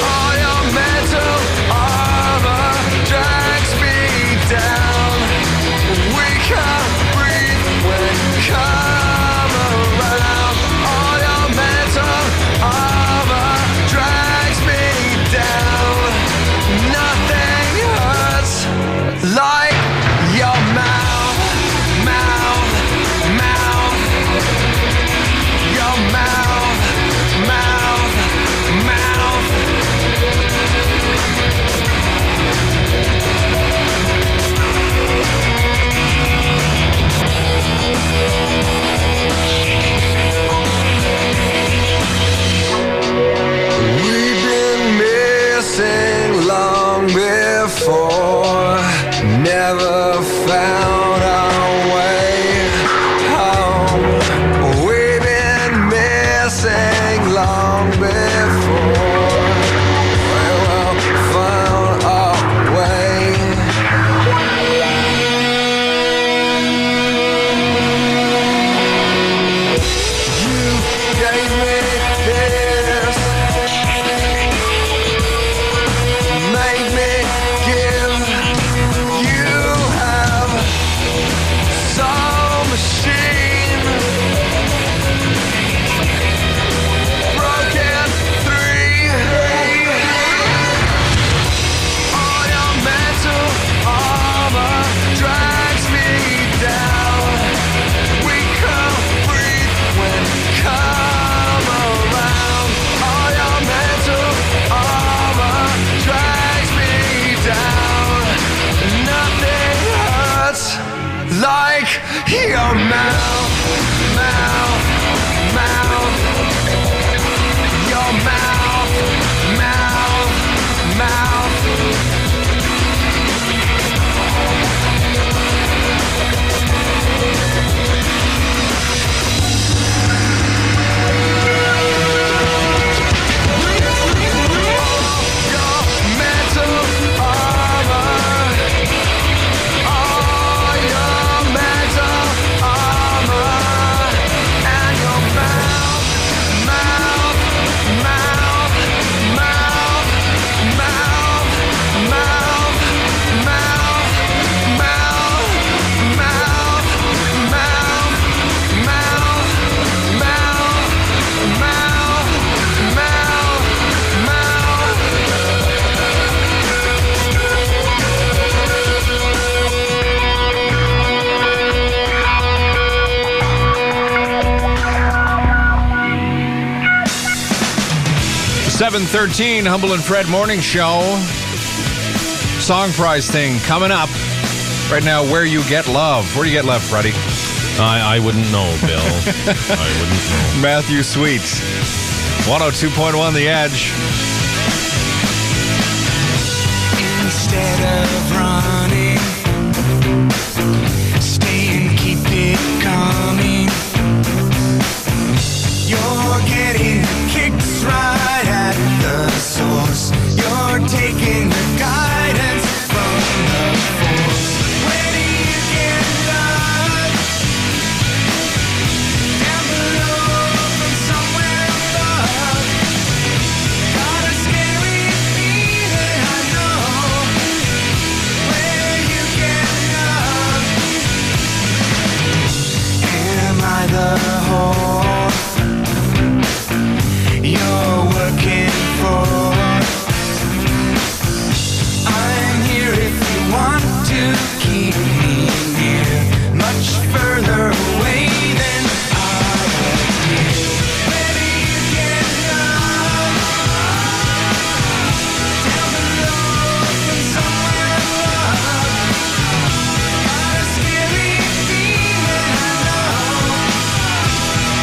All your mental armor drags me down. We can't breathe when you come around. All your mental armor drags me down. Nothing 7:13, Humble and Fred Morning Show. Song prize thing coming up. Right now, Where You Get Love. Where do you get love, Freddie? I wouldn't know, Bill. I wouldn't know. Matthew Sweet. 102.1 The Edge. Instead of running, stay and keep it coming. You're getting the kicks right at the source. You're taking the guidance from the force. Where do you get love? Down below from somewhere above. Got a scary feeling, I know. Where you get love? Am I the whore you're working for? I'm here if you want to keep me near, much further away than I was here. Where do you get love? Down below from somewhere above. Got a scary feeling, I know.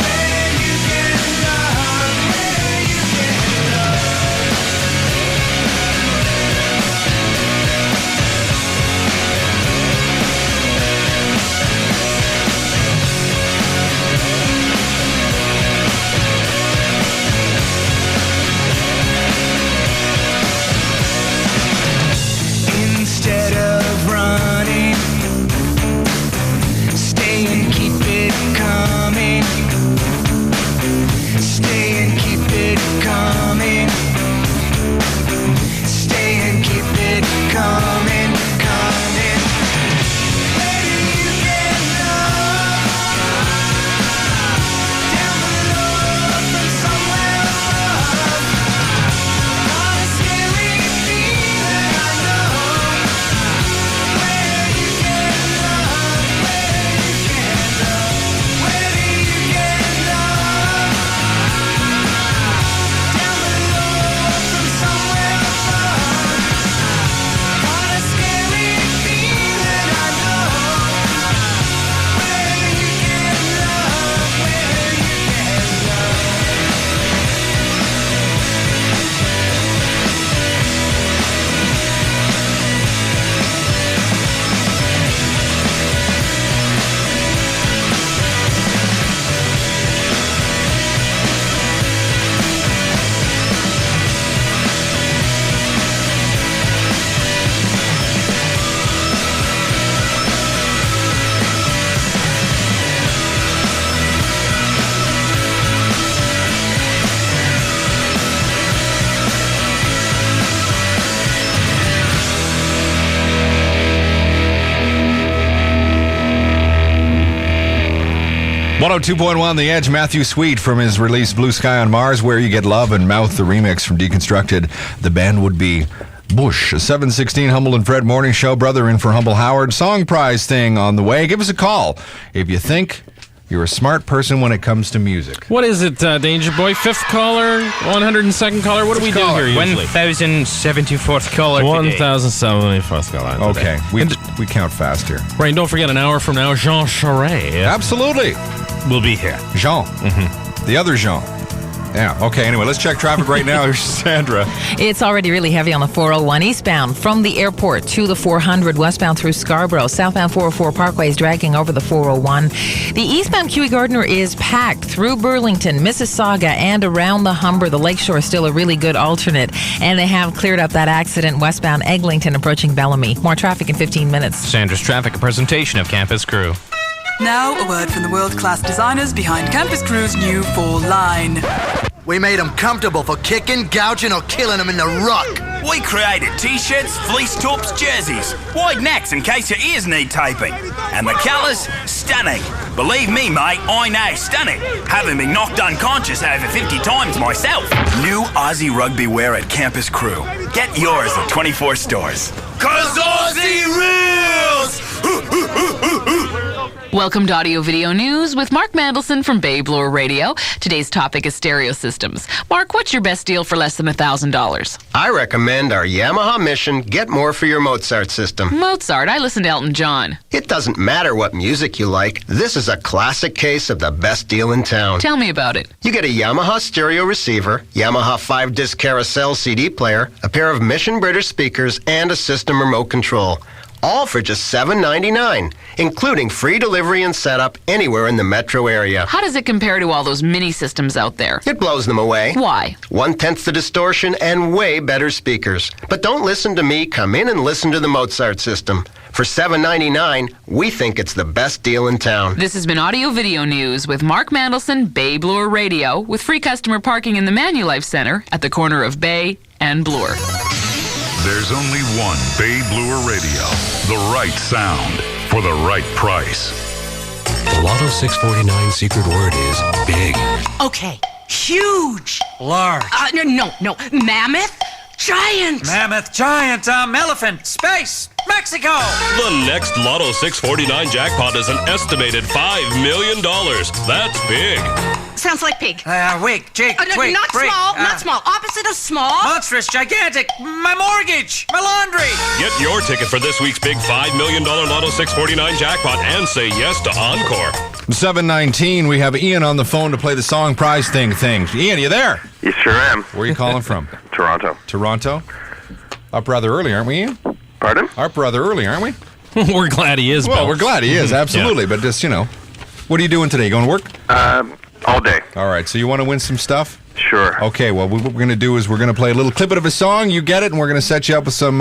Where you get love, where you get love. Instead of running, stay and keep it coming. Stay and keep it coming. Stay and keep it coming, coming. Where do you get love? Down below from somewhere above. Got a scary feeling, I know. Where you get love, where you get love. Where do you get love? Down below from somewhere above. Got a scary feeling, I know. Where you get love, where you get love. .1 The Edge, Matthew Sweet from his release Blue Sky on Mars, Where You Get Love, and Mouth, the remix from Deconstructed. The band would be Bush. 7:16 Humble and Fred Morning Show. Brother in for Humble Howard. Song prize thing on the way. Give us a call if you think you're a smart person when it comes to music. What is it, Danger Boy? Fifth caller? 102nd caller? What do we do here usually? 1074th caller today. 1074th caller. Okay, we count fast here. Right, and don't forget an hour from now, Jean Charest. Absolutely. We'll be here. Jean. Mm-hmm. The other Jean. Yeah, okay, anyway, let's check traffic right now. Here's Sandra. It's already really heavy on the 401 eastbound from the airport to the 400 westbound through Scarborough. Southbound 404 Parkway is dragging over the 401. The eastbound QE Gardner is packed through Burlington, Mississauga, and around the Humber. The Lakeshore is still a really good alternate, and they have cleared up that accident westbound Eglinton approaching Bellamy. More traffic in 15 minutes. Sandra's Traffic, a presentation of Campus Crew. Now, a word from the world-class designers behind Campus Crew's new fall line. We made them comfortable for kicking, gouging, or killing them in the ruck. We created t-shirts, fleece tops, jerseys, wide necks in case your ears need taping. And the colours, stunning. Believe me, mate, I know, stunning. Having been knocked unconscious over 50 times myself. New Aussie rugby wear at Campus Crew. Get yours at 24 stores. 'Cause Aussie rules! Welcome to Audio Video News with Mark Mandelson from Bay Bloor Radio. Today's topic is stereo systems. Mark, what's your best deal for less than $1,000? I recommend our Yamaha Mission Get More for Your Mozart system. Mozart? I listen to Elton John. It doesn't matter what music you like. This is a classic case of the best deal in town. Tell me about it. You get a Yamaha stereo receiver, Yamaha 5-disc carousel CD player, a pair of Mission British speakers, and a system remote control. All for just $7.99, including free delivery and setup anywhere in the metro area. How does it compare to all those mini systems out there? It blows them away. Why? 1/10 the distortion and way better speakers. But don't listen to me. Come in and listen to the Mozart system. For $7.99, we think it's the best deal in town. This has been Audio Video News with Mark Mandelson, Bay Bloor Radio, with free customer parking in the Manulife Center at the corner of Bay and Bloor. There's only one Bay Bloor Radio. The right sound for the right price. The Lotto 649 secret word is big. Okay. Huge. Large. No. Mammoth. Giant. Mammoth, giant, elephant, space, Mexico. The next Lotto 649 jackpot is an estimated $5 million. That's big. Sounds like pig. Wig, Jake, twig, not break, small, not small. Opposite of small. Monstrous, gigantic, my mortgage, my laundry. Get your ticket for this week's big $5 million Lotto 649 jackpot and say yes to Encore. 7:19, we have Ian on the phone to play the song prize thing. Ian, you there? You sure am. Where are you calling from? Toronto. Toronto? Up rather early, aren't we, Ian? Pardon? Up rather early, aren't we? We're glad he is, Well, Bill. we're glad he is, absolutely. But just, what are you doing today? Going to work? All day. All right, so you want to win some stuff? Sure. Okay, well, what we're going to do is we're going to play a little clip of a song. You get it, and we're going to set you up with some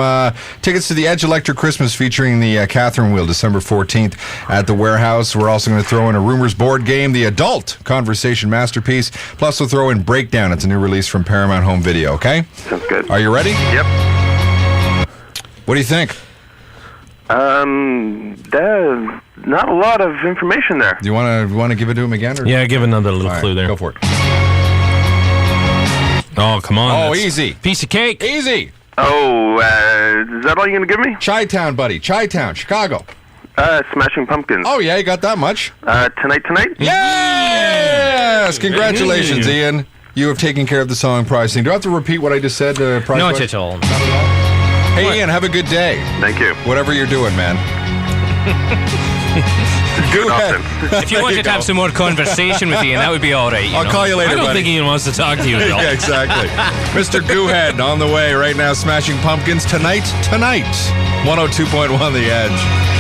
tickets to the Edge Electric Christmas featuring the Catherine Wheel, December 14th at the Warehouse. We're also going to throw in a Rumors board game, the adult conversation masterpiece. Plus, we'll throw in Breakdown. It's a new release from Paramount Home Video, okay? Sounds good. Are you ready? Yep. What do you think? Not a lot of information there. Do you want to give it to him again? Or? Yeah, give another little clue there. Go for it. Oh, come on. Oh, that's easy. Piece of cake. Easy. Oh, is that all you're going to give me? Chi-Town, buddy. Chi-Town, Chicago. Smashing Pumpkins. Oh, yeah, you got that much. Tonight? Yes! Congratulations, Ian. You have taken care of the song prize thing. Do I have to repeat what I just said? Not at all. Hey, What? Ian, have a good day. Thank you. Whatever you're doing, man. Go ahead. If you wanted to have some more conversation with Ian, that would be all right. I'll call you later, I don't buddy. think Ian wants to talk to you, Bill. Yeah, exactly. Mr. Goohead on the way right now, Smashing Pumpkins tonight. 102.1 The Edge.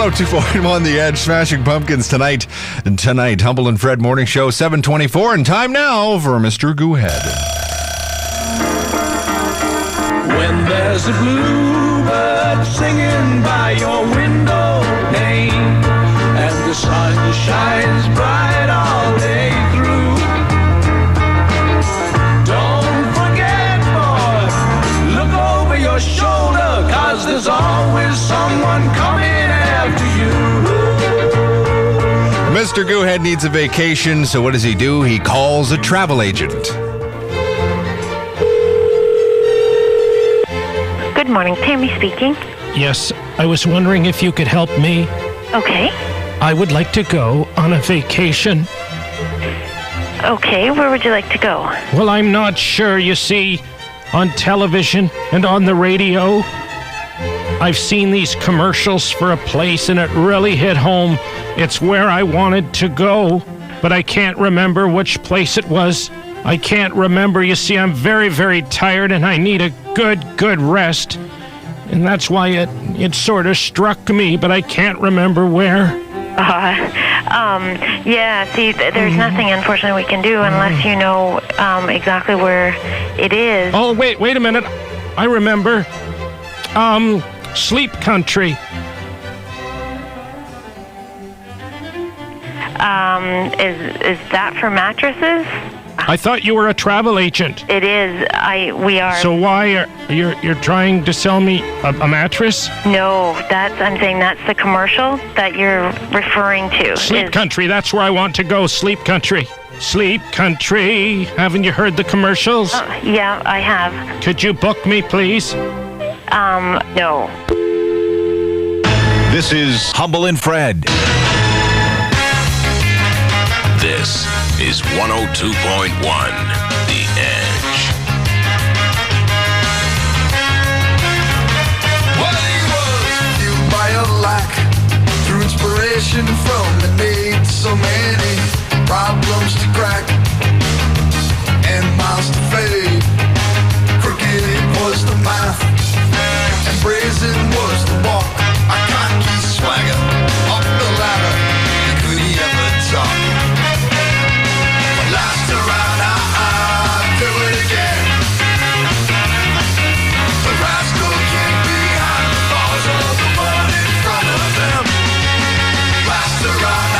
102.1 The Edge, Smashing Pumpkins tonight. And tonight, Humble and Fred Morning Show, 7:24. And time now for Mr. Goohead. When there's a bluebird singing by your window pane, and the sun shines bright all day through, don't forget, boy, look over your shoulder, 'cause there's always someone coming after you. Mr. Goohead needs a vacation, so what does he do? He calls a travel agent. Good morning, Tammy speaking. Yes, I was wondering if you could help me. Okay. I would like to go on a vacation. Okay, where would you like to go? Well, I'm not sure. You see, on television and on the radio, I've seen these commercials for a place and it really hit home. It's where I wanted to go, but I can't remember which place it was. I can't remember. You see, I'm very, very tired and I need a good rest. And that's why it sort of struck me, but I can't remember where. Yeah, see, there's nothing, unfortunately, we can do unless you know exactly where it is. Oh, wait a minute. I remember. Sleep Country. Is that for mattresses? I thought you were a travel agent. It is. We are. So why are you're trying to sell me a mattress? No, I'm saying that's the commercial that you're referring to. Sleep Country, that's where I want to go. Sleep Country. Sleep Country. Haven't you heard the commercials? Yeah, I have. Could you book me, please? No. This is Humble and Fred. This is 102.1 The Edge. Well, he was fueled by a lack, through inspiration from that made so many problems to crack and miles to fade. Crooked it was the math, and brazen was the walk. A cocky swagger up the ladder, could he ever talk? Last around, do it again. The rascal came behind the bars of the mud in front of them. Last around,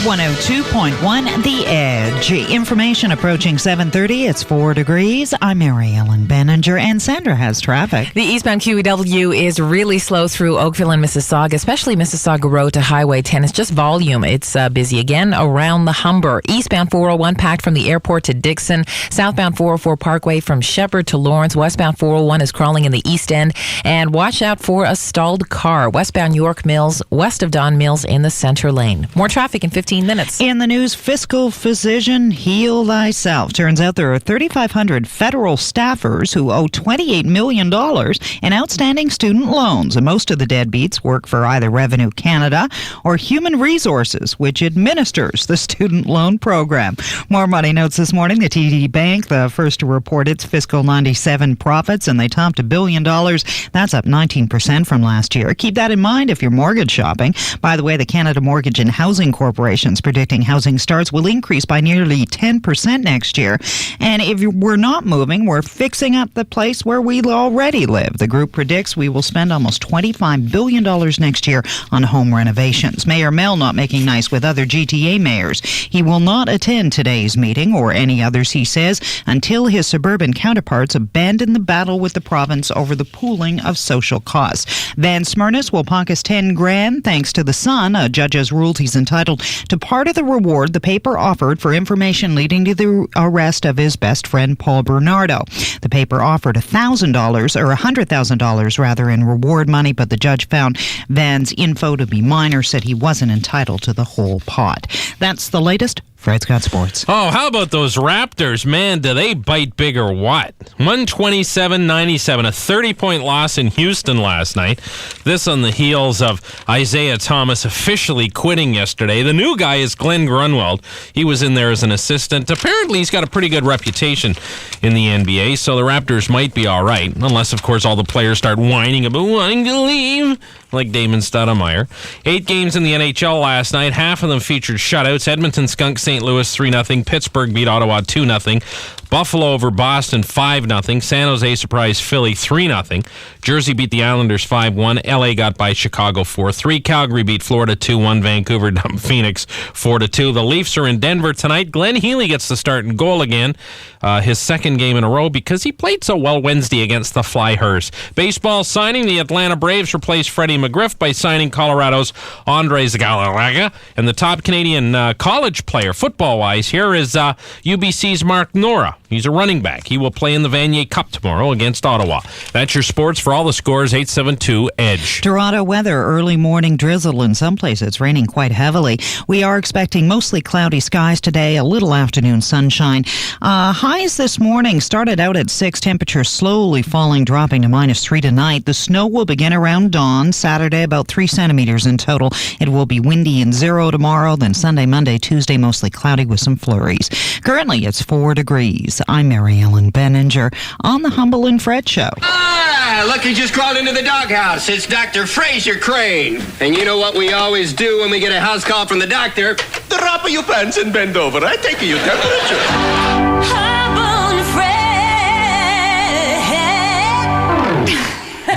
102.1 The Edge. Information approaching 7:30. It's 4 degrees. I'm Mary Ellen Beninger, and Sandra has traffic. The eastbound QEW is really slow through Oakville and Mississauga, especially Mississauga Road to Highway 10. It's just volume. It's busy again around the Humber. Eastbound 401 packed from the airport to Dixon. Southbound 404 Parkway from Shepherd to Lawrence. Westbound 401 is crawling in the east end. And watch out for a stalled car. Westbound York Mills, west of Don Mills in the center lane. More traffic in 15 minutes. In the news, fiscal physician, heal thyself. Turns out there are 3,500 federal staffers who owe $28 million in outstanding student loans. And most of the deadbeats work for either Revenue Canada or Human Resources, which administers the student loan program. More Money notes this morning, the TD Bank, the first to report its fiscal 97 profits, and they topped $1 billion. That's up 19% from last year. Keep that in mind if you're mortgage shopping. By the way, the Canada Mortgage and Housing Corporation is predicting housing starts will increase by nearly 10% next year. And if we're not moving, we're fixing up the place where we already live. The group predicts we will spend almost $25 billion next year on home renovations. Mayor Mell not making nice with other GTA mayors. He will not attend today's meeting or any others, he says, until his suburban counterparts abandon the battle with the province over the pooling of social costs. Van Smyrnis will pocket $10,000 thanks to the Sun. A judge has ruled he's entitled to part of the reward the paper offered for information leading to the arrest of his best friend Paul Bernardo. The paper offered $1,000 or $100,000 rather in reward money, but the judge found Van's info to be minor, said he wasn't entitled to the whole pot. That's the latest. Fred's got sports. Oh, how about those Raptors? Man, do they bite big or what? 127-97, a 30-point loss in Houston last night. This on the heels of Isaiah Thomas officially quitting yesterday. The new guy is Glenn Grunwald. He was in there as an assistant. Apparently, he's got a pretty good reputation in the NBA, so the Raptors might be all right, unless, of course, all the players start whining about wanting to leave, like Damon Stoudemire. 8 games in the NHL last night. Half of them featured shutouts. Edmonton skunked St. Louis 3-0. Pittsburgh beat Ottawa 2-0. Buffalo over Boston 5-0. San Jose surprised Philly 3-0. Jersey beat the Islanders 5-1. LA got by Chicago 4-3. Calgary beat Florida 2-1. Vancouver dumped Phoenix 4-2. The Leafs are in Denver tonight. Glenn Healy gets the start in goal again. His second game in a row because he played so well Wednesday against the Flyers. Baseball signing. The Atlanta Braves replaced Freddie McGriff by signing Colorado's Andres Galarraga. And the top Canadian college player, football-wise, here is UBC's Mark Nora. He's a running back. He will play in the Vanier Cup tomorrow against Ottawa. That's your sports. For all the scores, 872-EDGE. Toronto weather, early morning drizzle in some places. It's raining quite heavily. We are expecting mostly cloudy skies today, a little afternoon sunshine. Highs this morning started out at 6, temperature slowly falling, dropping to -3 tonight. The snow will begin around dawn. Saturday, about 3 centimeters in total. It will be windy and 0 tomorrow. Then Sunday, Monday, Tuesday, mostly cloudy with some flurries. Currently, it's 4 degrees. I'm Mary Ellen Beninger on the Humble and Fred Show. Ah, look who just crawled into the doghouse. It's Dr. Fraser Crane. And you know what we always do when we get a house call from the doctor? Drop your pants and bend over. I take your temperature. Humble and Fred.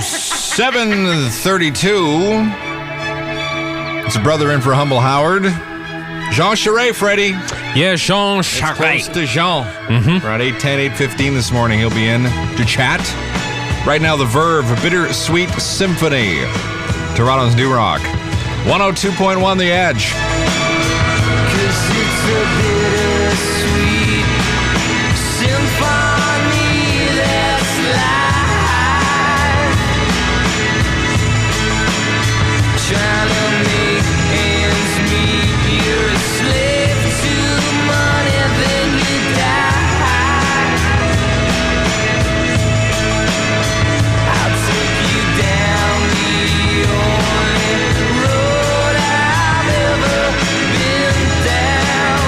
7:32. It's a brother in for Humble Howard. Jean Charest, Freddie. Yeah, Jean Charest. Close to Jean. Around 8:10, 8:15 this morning, he'll be in to chat. Right now, The Verve, Bittersweet Symphony. Toronto's New Rock. 102.1 The Edge. 'Cause it's a bittersweet symphony that's life. Trying to make ends meet. You're a slave to money, then you die. I'll take you down the only road I've ever been down.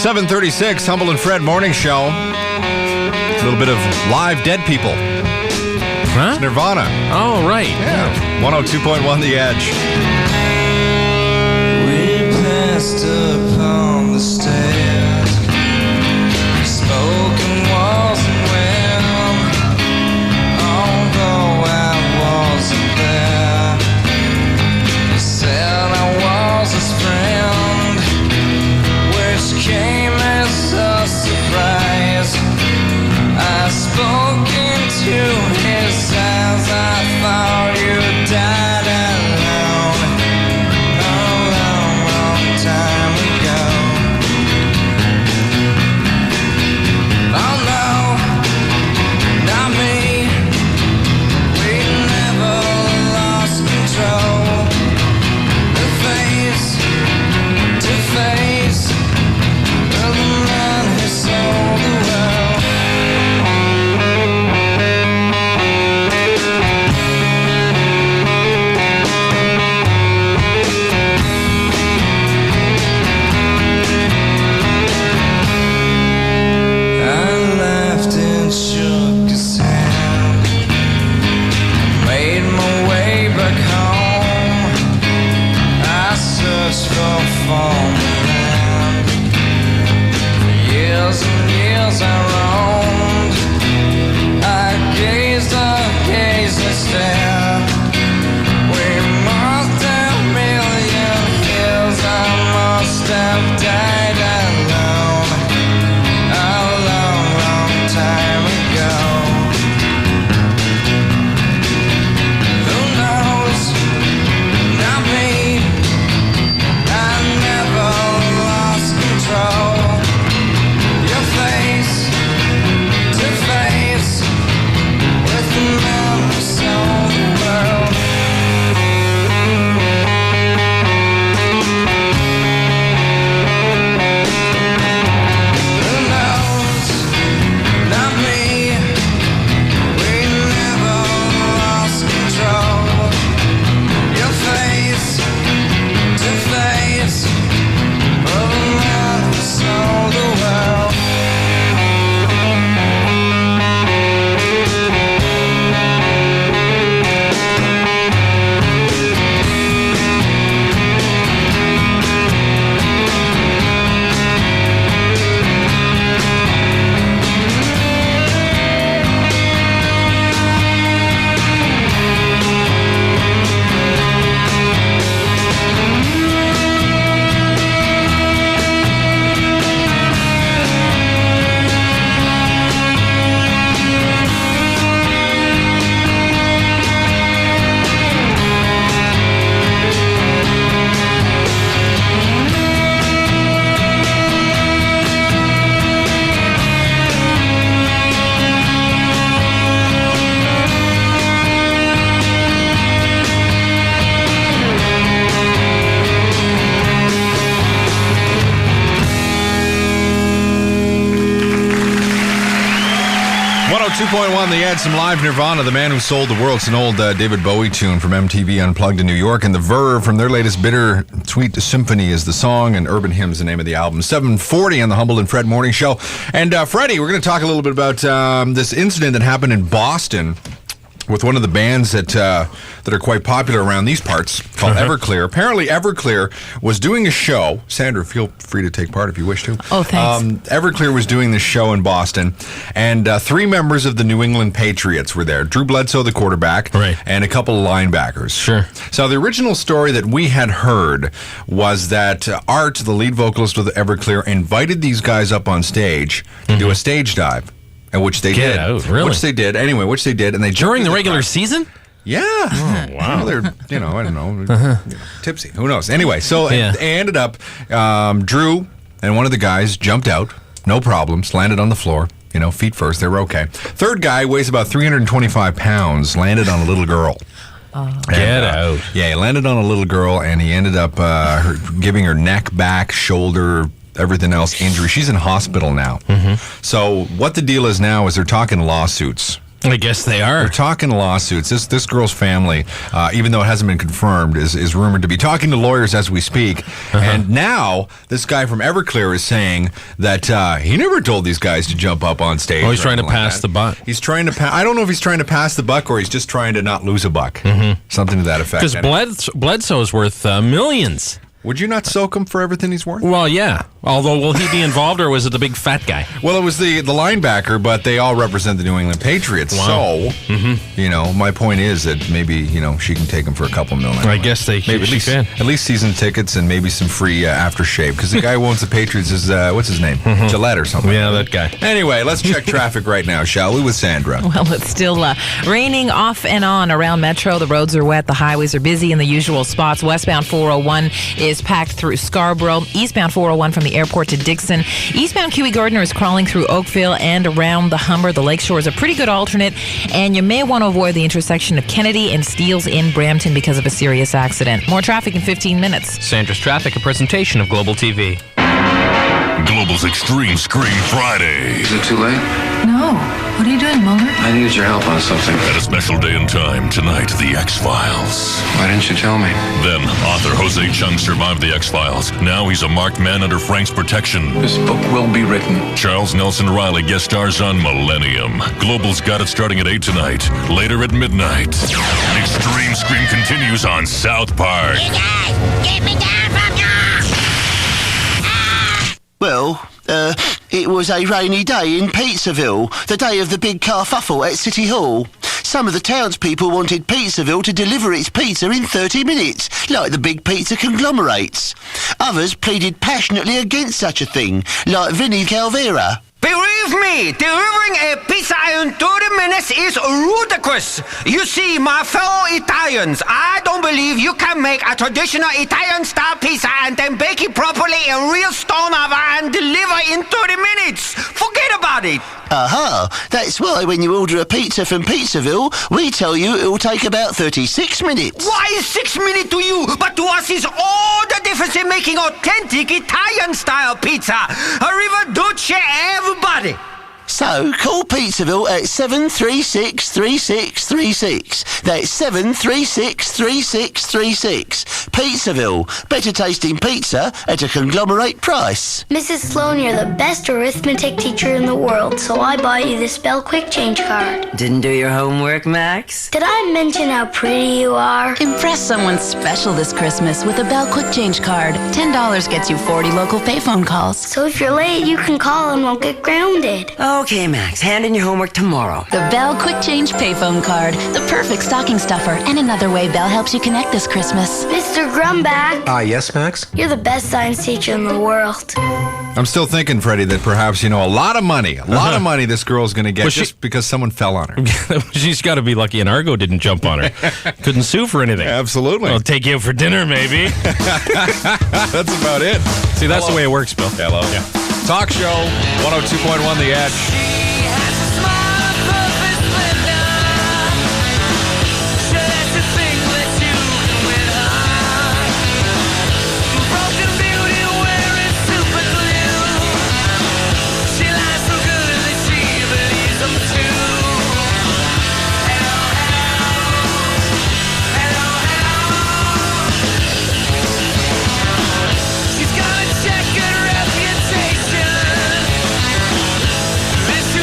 7:36, Humble and Fred Morning Show. A little bit of live dead people. Huh? It's Nirvana. Oh, right. Yeah. 102.1 The Edge. We passed upon the stairs, smoking walls and wind. Although I wasn't there, he said I was his friend, which came as a surprise. I spoke into his eyes. I thought you died alone a long, long time ago. Oh no, not me. We never lost control. The face to face of the man who sold the world. Shook his hand, made my way back home. I searched for foreign land. For years and years I roamed. I gazed and stared. We must have million years. I must have died alone a long, long time ago. Who knows? Not me. I never lost control. Your face to face with the man who sold the world. Who knows? Not me. We never lost control. Your face to face of a man who sold the world. They had some live Nirvana, The Man Who Sold the World. It's an old David Bowie tune from MTV Unplugged in New York. And The Verve from their latest Bitter Sweet Symphony is the song, and Urban Hymns the name of the album. 7:40 on the Humble and Fred Morning Show. And Freddie, we're going to talk a little bit about this incident that happened in Boston with one of the bands that are quite popular around these parts, called Everclear. Apparently, Everclear was doing a show. Sandra, feel free to take part if you wish to. Oh, thanks. Everclear was doing this show in Boston, and 3 members of the New England Patriots were there. Drew Bledsoe, the quarterback, right, and a couple of linebackers. Sure. So the original story that we had heard was that Art, the lead vocalist of Everclear, invited these guys up on stage to do a stage dive. And which they did. Out, really? Which they did. Anyway, which they did. And they during the regular season? Yeah. Oh, wow. Well, they're, I don't know, tipsy. Who knows? Anyway, so they ended up, Drew and one of the guys jumped out, no problems, landed on the floor, feet first. They were okay. Third guy weighs about 325 pounds, landed on a little girl. Get out. Yeah, he landed on a little girl, and he ended up giving her neck, back, shoulder, everything else injury. She's in hospital now. So what the deal is now is they're talking lawsuits. I guess they are. They're talking lawsuits. This girl's family, even though it hasn't been confirmed, is rumored to be talking to lawyers as we speak. And now this guy from Everclear is saying that he never told these guys to jump up on stage. Oh, he's trying to pass the buck. He's trying to I don't know if he's trying to pass the buck or he's just trying to not lose a buck. Something to that effect. Because Bledsoe's worth millions. Would you not soak him for everything he's worth? Well, yeah. Although, will he be involved, or was it the big fat guy? Well, it was the linebacker, but they all represent the New England Patriots. Wow. So, my point is that maybe, she can take him for a couple million. I guess maybe at least season tickets and maybe some free aftershave. Because the guy who owns the Patriots is, what's his name? Gillette or something. Yeah, that guy. Anyway, let's check traffic right now, shall we, with Sandra? Well, it's still raining off and on around Metro. The roads are wet. The highways are busy in the usual spots. Westbound 401 is packed through Scarborough. Eastbound 401 from the airport to Dixon. Eastbound Kiwi Gardner is crawling through Oakville and around the Humber. The Lakeshore is a pretty good alternate, and you may want to avoid the intersection of Kennedy and Steeles in Brampton because of a serious accident. More traffic in 15 minutes. Sandra's Traffic, a presentation of Global TV. Global's Extreme Screen Friday. Is it too late? No. What are you doing, Mulder? I need your help on something. At a special day and time, tonight, The X-Files. Why didn't you tell me? Then, author Jose Chung survived The X-Files. Now he's a marked man under Frank's protection. This book will be written. Charles Nelson Riley guest stars on Millennium. Global's got it starting at 8 tonight. Later at midnight. Extreme Scream continues on South Park. Hey guys, get me down from here! Well, it was a rainy day in Pizzaville, the day of the big kerfuffle at City Hall. Some of the townspeople wanted Pizzaville to deliver its pizza in 30 minutes, like the big pizza conglomerates. Others pleaded passionately against such a thing, like Vinnie Calvera. Believe me, delivering a pizza in 30 minutes is ludicrous. You see, my fellow Italians, I don't believe you can make a traditional Italian-style pizza and then bake it properly in real stone oven and deliver in 30 minutes. Forget about it. Aha, that's why when you order a pizza from Pizzaville, we tell you it will take about 36 minutes. Why is 6 minutes to you, but to us is all the difference in making authentic Italian-style pizza. Arrivederci, everybody. So, call Pizzaville at 736-3636. That's 736-3636. Pizzaville. Better tasting pizza at a conglomerate price. Mrs. Sloan, you're the best arithmetic teacher in the world, so I bought you this Spell Quick Change card. Didn't do your homework, Max? Did I mention how pretty you are? Impress someone special this Christmas with a Bell Quick Change card. $10 gets you 40 local payphone calls. So if you're late, you can call and won't get grounded. Okay, Max, hand in your homework tomorrow. The Bell Quick Change payphone card. The perfect stocking stuffer and another way Bell helps you connect this Christmas. Mr. Grumback. Yes, Max? You're the best science teacher in the world. I'm still thinking, Freddie, that perhaps, a lot of money this girl's going to get just because someone fell on her. She's got to be lucky an Argo didn't jump on her. Couldn't sue for anything. Absolutely. I'll take you out for dinner, maybe. That's about it. See, that's the way it works, Bill. Hello. Yeah. Talk show, 102.1 The Edge. She's got a checkered reputation. Mr.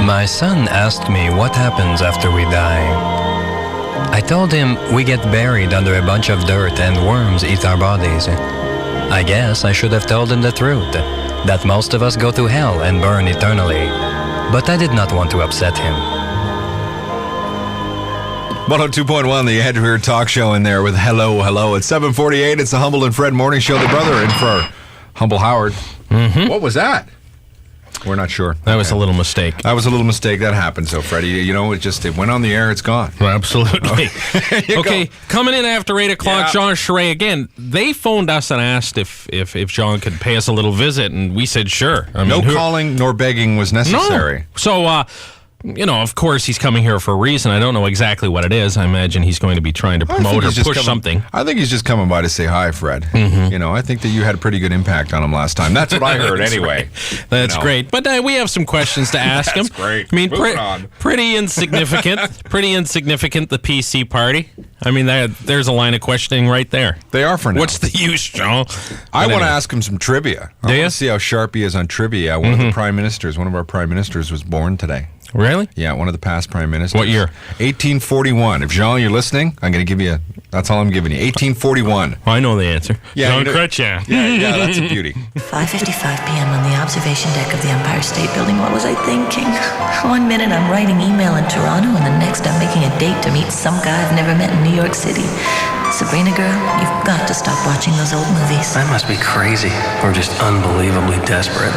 My son asked me what happens after we die. I told him we get buried under a bunch of dirt and worms eat our bodies. I guess I should have told him the truth, that most of us go to hell and burn eternally. But I did not want to upset him. 102.1, the Ed Weir Talk Show in there with Hello, Hello. It's 7:48. It's the Humble and Fred Morning Show. The brother in for Humble Howard. Mm-hmm. What was that? We're not sure. That was a little mistake. That was a little mistake. That happened. So, Freddie, it went on the air. It's gone. Absolutely. Okay, coming in after 8 o'clock, Jean Charest again. They phoned us and asked if Jean could pay us a little visit, and we said sure. No calling nor begging was necessary. No. So, of course, he's coming here for a reason. I don't know exactly what it is. I imagine he's going to be trying to promote or push something. I think he's just coming by to say hi, Fred. Mm-hmm. I think that you had a pretty good impact on him last time. That's what I heard anyway. Right. That's great. But we have some questions to ask him. That's great. I mean, Moving on. Pretty insignificant. Pretty insignificant, the PC party. I mean, there's a line of questioning right there. They are for now. What's the use, Jean? I want to ask him some trivia. I want to see how sharp he is on trivia. One of our prime ministers was born today. Really? Yeah, one of the past prime ministers. What year? 1841. If Jean, you're listening, I'm going to give you that's all I'm giving you. 1841. I know the answer. Yeah, Jean Chrétien. Yeah, that's a beauty. 5:55 p.m. on the observation deck of the Empire State Building. What was I thinking? One minute I'm writing email in Toronto, and the next I'm making a date to meet some guy I've never met in New York City. Sabrina girl, you've got to stop watching those old movies. That must be crazy, or just unbelievably desperate.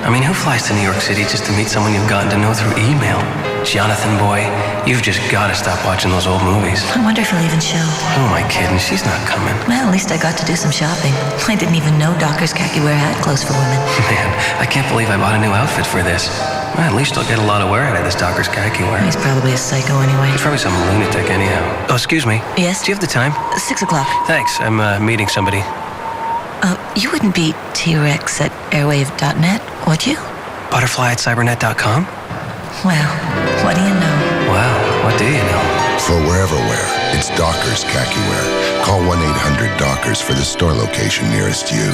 I mean, who flies to New York City just to meet someone you've gotten to know through email? Jonathan, boy, you've just got to stop watching those old movies. I wonder if he'll even show. Who am I kidding? She's not coming. Well, at least I got to do some shopping. I didn't even know Dockers khaki wear hat clothes for women. Man, I can't believe I bought a new outfit for this. Well, at least I'll get a lot of wear out of this Dockers khaki wear. He's probably a psycho anyway. He's probably some lunatic anyhow. Oh, excuse me. Yes? Do you have the time? 6 o'clock. Thanks. I'm meeting somebody. You wouldn't be T-Rex at airwave.net, would you? Butterfly at cybernet.com? Well, what do you know? Wow, what do you know? For wherever wear, it's Dockers khaki wear. Call 1-800-DOCKERS for the store location nearest you.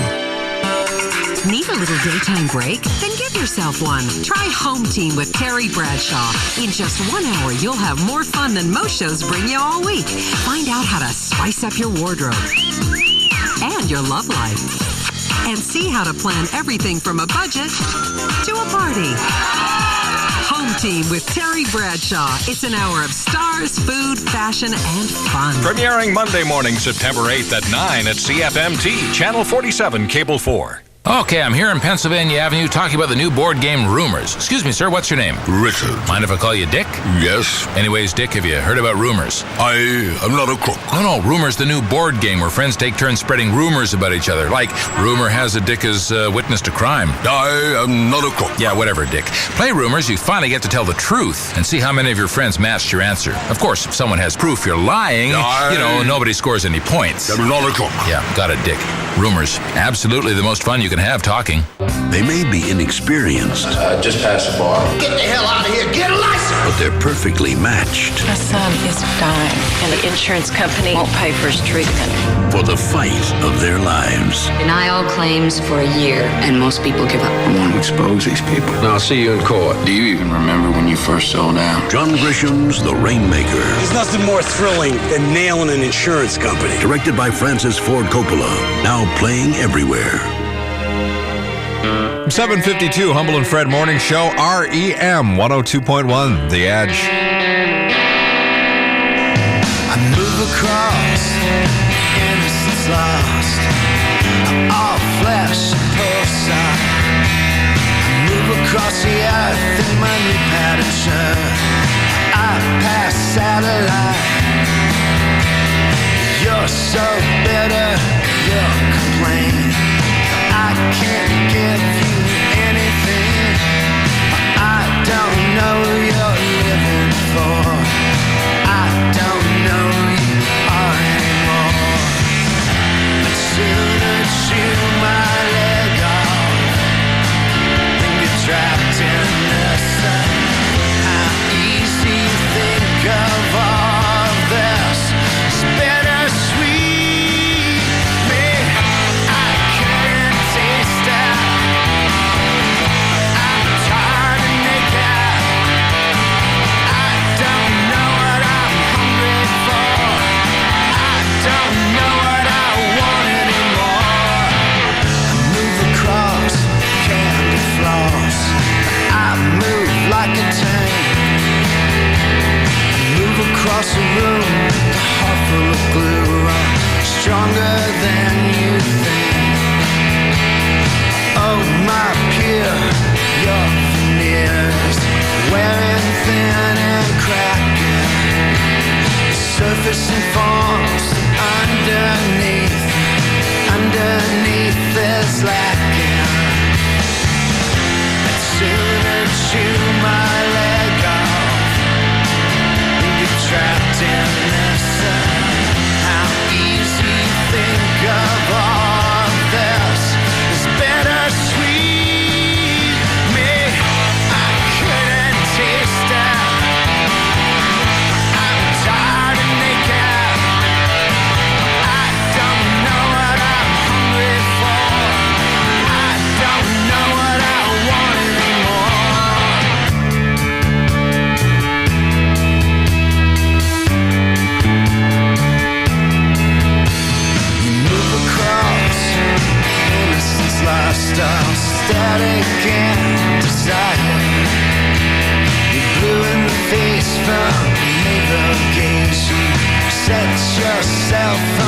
Need a little daytime break? Then give yourself one. Try Home Team with Terry Bradshaw. In just 1 hour, you'll have more fun than most shows bring you all week. Find out how to spice up your wardrobe and your love life. And see how to plan everything from a budget to a party. Home Team with Terry Bradshaw. It's an hour of stars, food, fashion, and fun. Premiering Monday morning, September 8th at 9 at CFMT, Channel 47, Cable 4. Okay, I'm here on Pennsylvania Avenue talking about the new board game Rumors. Excuse me, sir, what's your name? Richard. Mind if I call you Dick? Yes. Anyways, Dick, have you heard about Rumors? I am not a crook. No, Rumors, the new board game where friends take turns spreading rumors about each other. Like, rumor has a Dick as witness to crime. I am not a crook. Yeah, whatever, Dick. Play Rumors, you finally get to tell the truth and see how many of your friends matched your answer. Of course, if someone has proof you're lying, nobody scores any points. I'm not a crook. Yeah, got it, Dick. Rumors, absolutely the most fun you can have talking. They may be inexperienced. Just pass the bar. Get the hell out of here. Get a license. But they're perfectly matched. My son is dying, and the insurance company won't pay for his treatment. For the fight of their lives. Deny all claims for a year, and most people give up. I want to expose these people. I'll see you in court. Do you even remember when you first sold out? John Grisham's The Rainmaker. There's nothing more thrilling than nailing an insurance company. Directed by Francis Ford Coppola. Now playing everywhere. 7:52, Humble and Fred Morning Show, REM 102.1, The Edge. I move across, innocence lost, all flesh and pulse. I move across the earth in my new pattern shirt. I pass satellite. You're so bitter, you'll complain. I can't give you anything. I don't know you're living for. I don't know you are anymore. I'd sooner chew my leg off than get trapped in the sun. How easy you think of all this. It's bittersweet. chew my leg off. You get trapped in this. How easy you think of all of this is bittersweet. Me, I couldn't taste it. I'm tired and naked. I don't know what I'm hungry for. I don't know what I want anymore. You move across innocence lost, all static and desire. You're blue in the face from navel gaze. You set yourself on